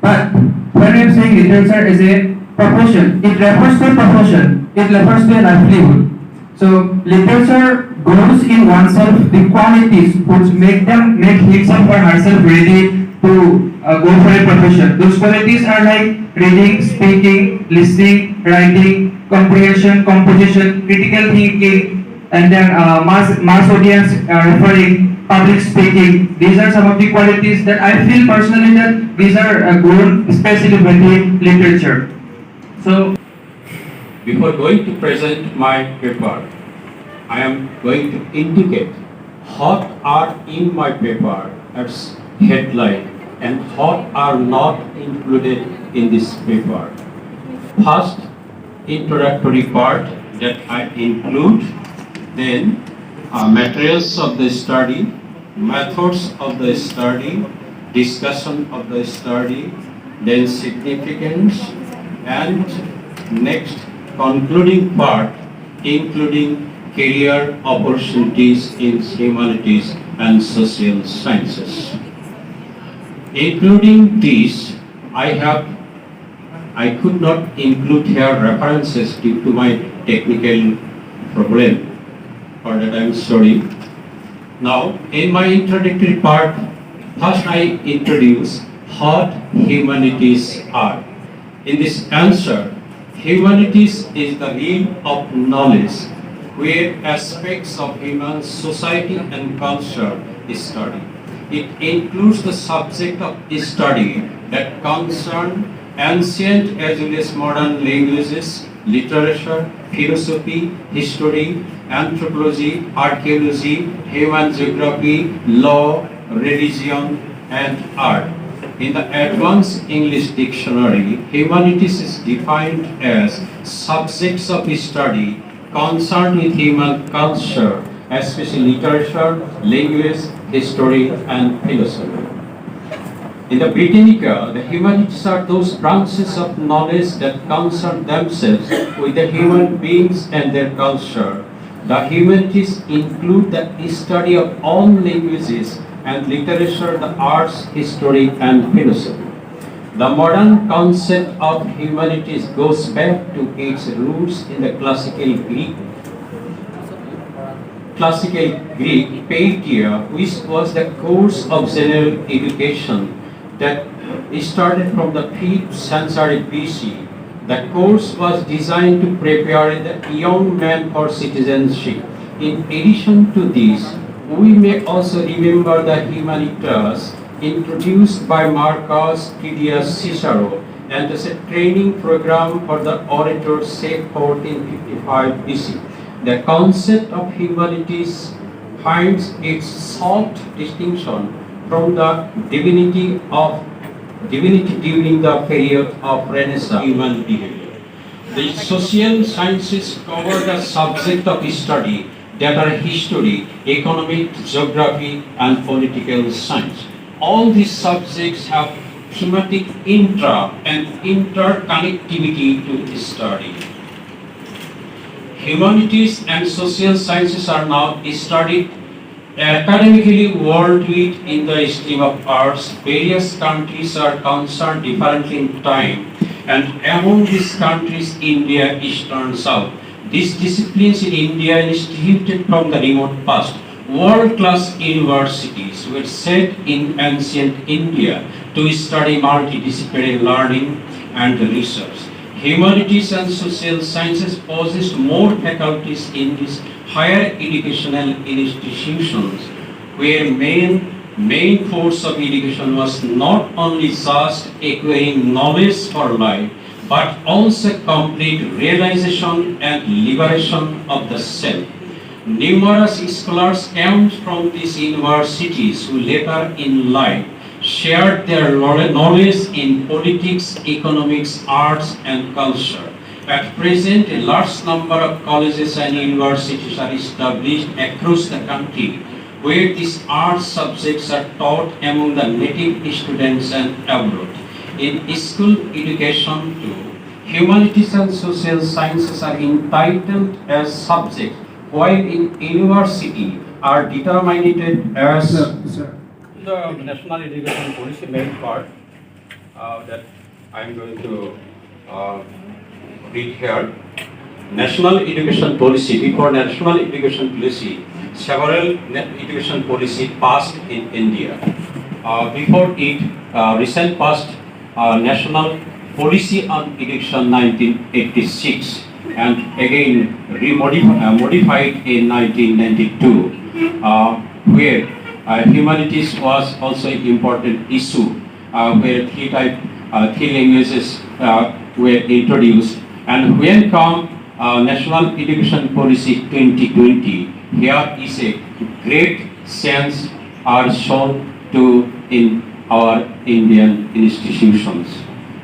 But when we are saying literature as a profession, it refers to a profession, it refers to a livelihood. So literature grows in oneself the qualities which make himself or herself ready to go for a profession. Those qualities are like reading, speaking, listening, writing, comprehension, composition, critical thinking, and then mass audience referring, public speaking. These are some of the qualities that I feel personally that these are grown especially with the literature. So, before going to present my paper, I am going to indicate what are in my paper as headline and what are not included in this paper. First, introductory part that I include, then materials of the study, methods of the study, discussion of the study, then significance, and next concluding part including career opportunities in humanities and social sciences. Including these, I could not include here references due to my technical problem. For that I am sorry. Now, in my introductory part, first I introduce what humanities are. In this answer, humanities is the realm of knowledge where aspects of human society and culture is studied. It includes the subject of study that concern ancient as well as modern languages, literature, philosophy, history, anthropology, archaeology, human geography, law, religion, and art. In the Advanced English Dictionary, humanities is defined as subjects of study concerned with human culture, especially literature, language, history, and philosophy. In the Britannica, the humanities are those branches of knowledge that concern themselves with the human beings and their culture. The humanities include the study of all languages and literature, the arts, history, and philosophy. The modern concept of humanities goes back to its roots in the classical Greek paideia, which was the course of general education that started from the 5th century BC. The course was designed to prepare the young man for citizenship. In addition to this, we may also remember the humanitas introduced by Marcus Tullius Cicero and as a training program for the orators set forth in 55 BC. The concept of humanities finds its salt distinction from the divinity during the period of Renaissance human behavior. The social sciences cover the subject of study that are history, economic, geography, and political science. All these subjects have thematic intra and interconnectivity to study. Humanities and social sciences are now studied academically worldwide in the stream of arts. Various countries are concerned differently in time, and among these countries, India is turned south. These disciplines in India instituted from the remote past world-class universities were set in ancient India to study multidisciplinary learning and research. Humanities and social sciences possessed more faculties in these higher educational institutions, where main force of education was not only just acquiring knowledge for life, but also complete realization and liberation of the self. Numerous scholars came from these universities who later in life shared their knowledge in politics, economics, arts, and culture. At present, a large number of colleges and universities are established across the country, where these art subjects are taught among the native students and abroad. In school education too, humanities and social sciences are entitled as subjects, while in university are determined as the national education policy main part that I am going to read here. National education policy. Before national education policy, several education policy passed in India. Before it, recent passed national policy on education 1986 and again modified in 1992, where humanities was also an important issue, where three languages were introduced. And when come National Education Policy 2020, here is a great sense are shown to in our Indian institutions.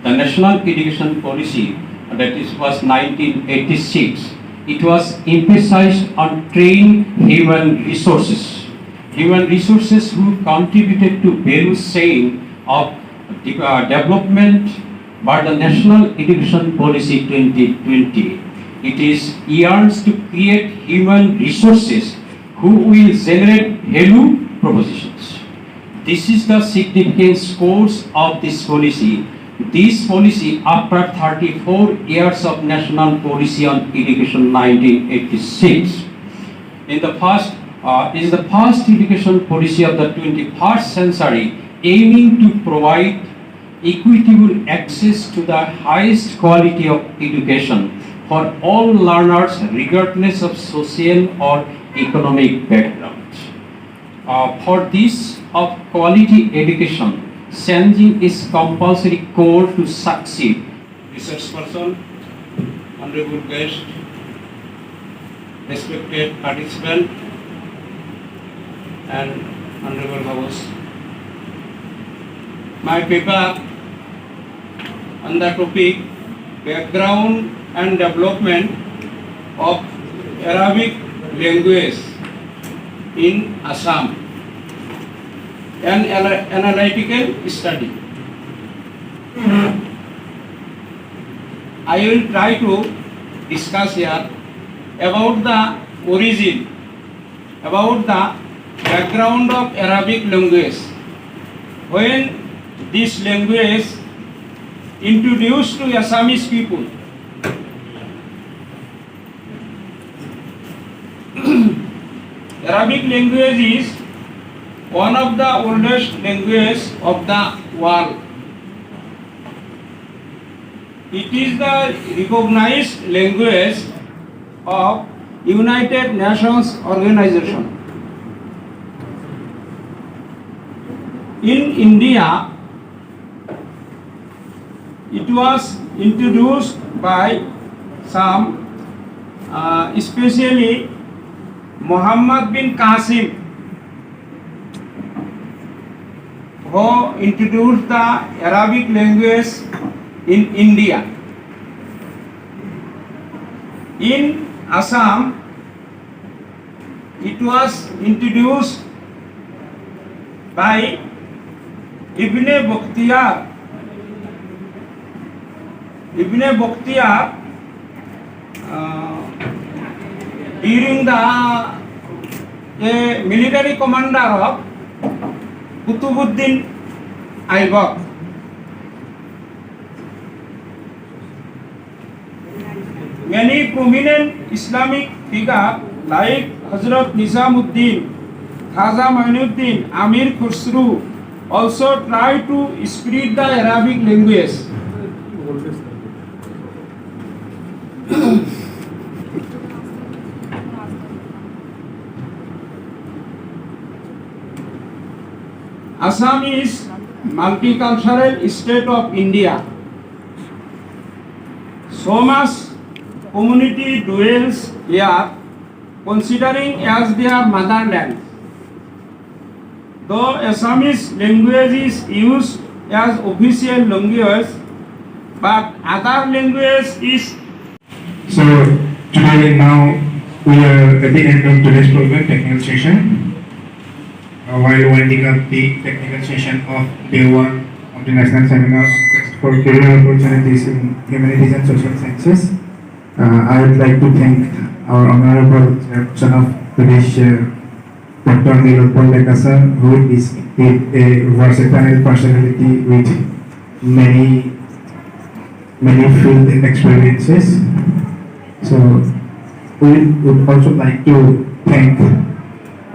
The National Education Policy was 1986. It was emphasized on training human resources who contributed to value chain of development. But the National Education Policy 2020, it is yearns to create human resources who will generate value propositions. This is the significant course of this policy. This policy, after 34 years of national policy on education 1986, is the first education policy of the 21st century, aiming to provide equitable access to the highest quality of education for all learners regardless of social or economic background. For this of quality education, changing is compulsory core to succeed. Research person, honorable guest, respected participant, and honorable host. My paper on the topic background and development of Arabic language in Assam, an analytical study. I will try to discuss here about the origin, about the background of Arabic language. When this language introduced to Assamese people, Arabic language is one of the oldest languages of the world. It is the recognized language of United Nations Organization. In India, it was introduced by some, especially Muhammad bin Qasim, who introduced the Arabic language in India. In Assam, it was introduced by Ibn Bakhtiar. Ibn Bakhtiar, during the military commander of Kutubuddin Aibak. Many prominent Islamic figures like Hazrat Nizamuddin Khaja Mainuddin, Amir Khusru also tried to spread the Arabic language. Assam is multicultural state of India. So much community dwells here, considering as their motherland. Though Assamese language is used as official language, but other language is. So today now we are at the end of today's program, technical session. While winding up the technical session of day 1 of the national seminar for career opportunities in humanities and social sciences, I would like to thank our honorable chairperson of today's Dr. Nagarbera sir, who is a versatile personality with many field experiences. So we would also like to thank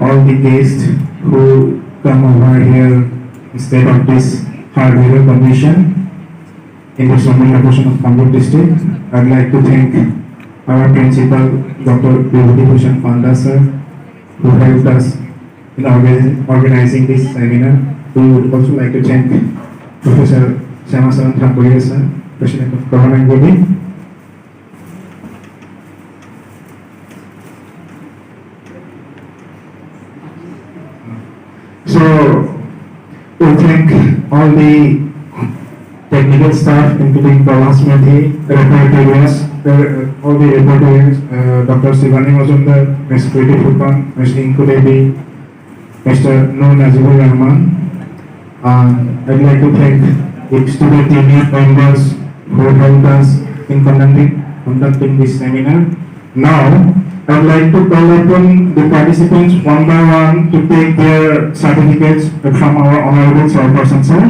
all the guests who come over here instead of this hard weather condition in the summer location of Kamruk district. I'd like to thank our principal, Dr. Bhushan Panda sir, who helped us in organizing this seminar. We would also like to thank Professor Syamasaran Thampuria sir, President of Government Body. So we thank all the technical staff, including Pralas Methi, reporters, all the reporters, Dr. Sivani Mazumdar, Ms. Kriti Fupan, Ms. Inku Devi, Mr. Nur Najibur Rahman. I'd like to thank the student union members who helped us in conducting this seminar. Now, I would like to call upon the participants one by one to take their certificates from our honorable chairperson, sir.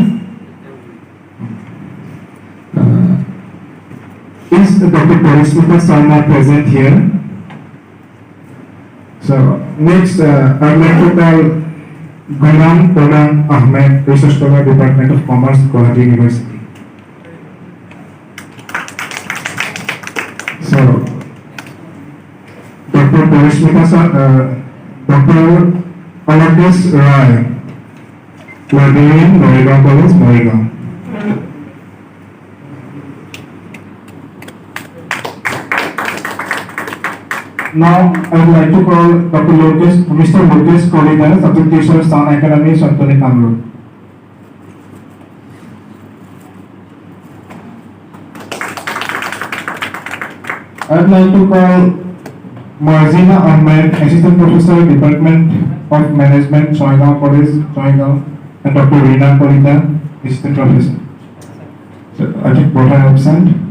Is Dr. Parismita Sarma present here? So, next, I would like to call Ghulam Kodam Ahmed, Research Scholar, Department of Commerce, Guwahati University. So, Dr. Parismita Dr. Alakas Rai, librarian, Moregaon College, Moregaon. Now, I would like to call Mr. Lokesh Kolidar, Subject Teacher, Stan Academy, Santoni Kamruk. I would like to call Marzina Ahmed, Assistant Professor, Department of Management, Soigaon College, Soigaon, and Dr. Reena Kolida, Assistant Professor. So, I think both are absent.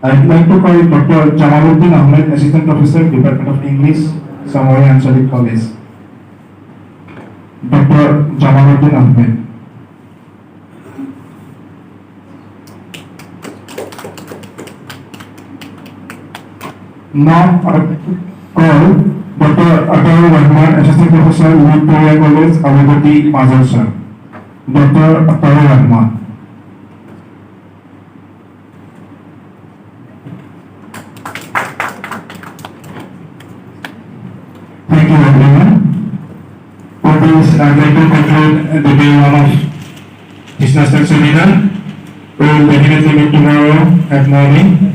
I would like to call Dr. Jamaluddin Ahmed, Assistant Professor, Department of English, Samori Anchalik College. Dr. Jamaluddin Ahmed. Now, I call Dr. Atal Rahman, Assistant Professor, Victoria College, Alibati, Mazar sir. Dr. Atal Rahman. Thank you everyone. For this, I'd like to conclude the day 1 of this national seminar. We will definitely meet tomorrow at morning.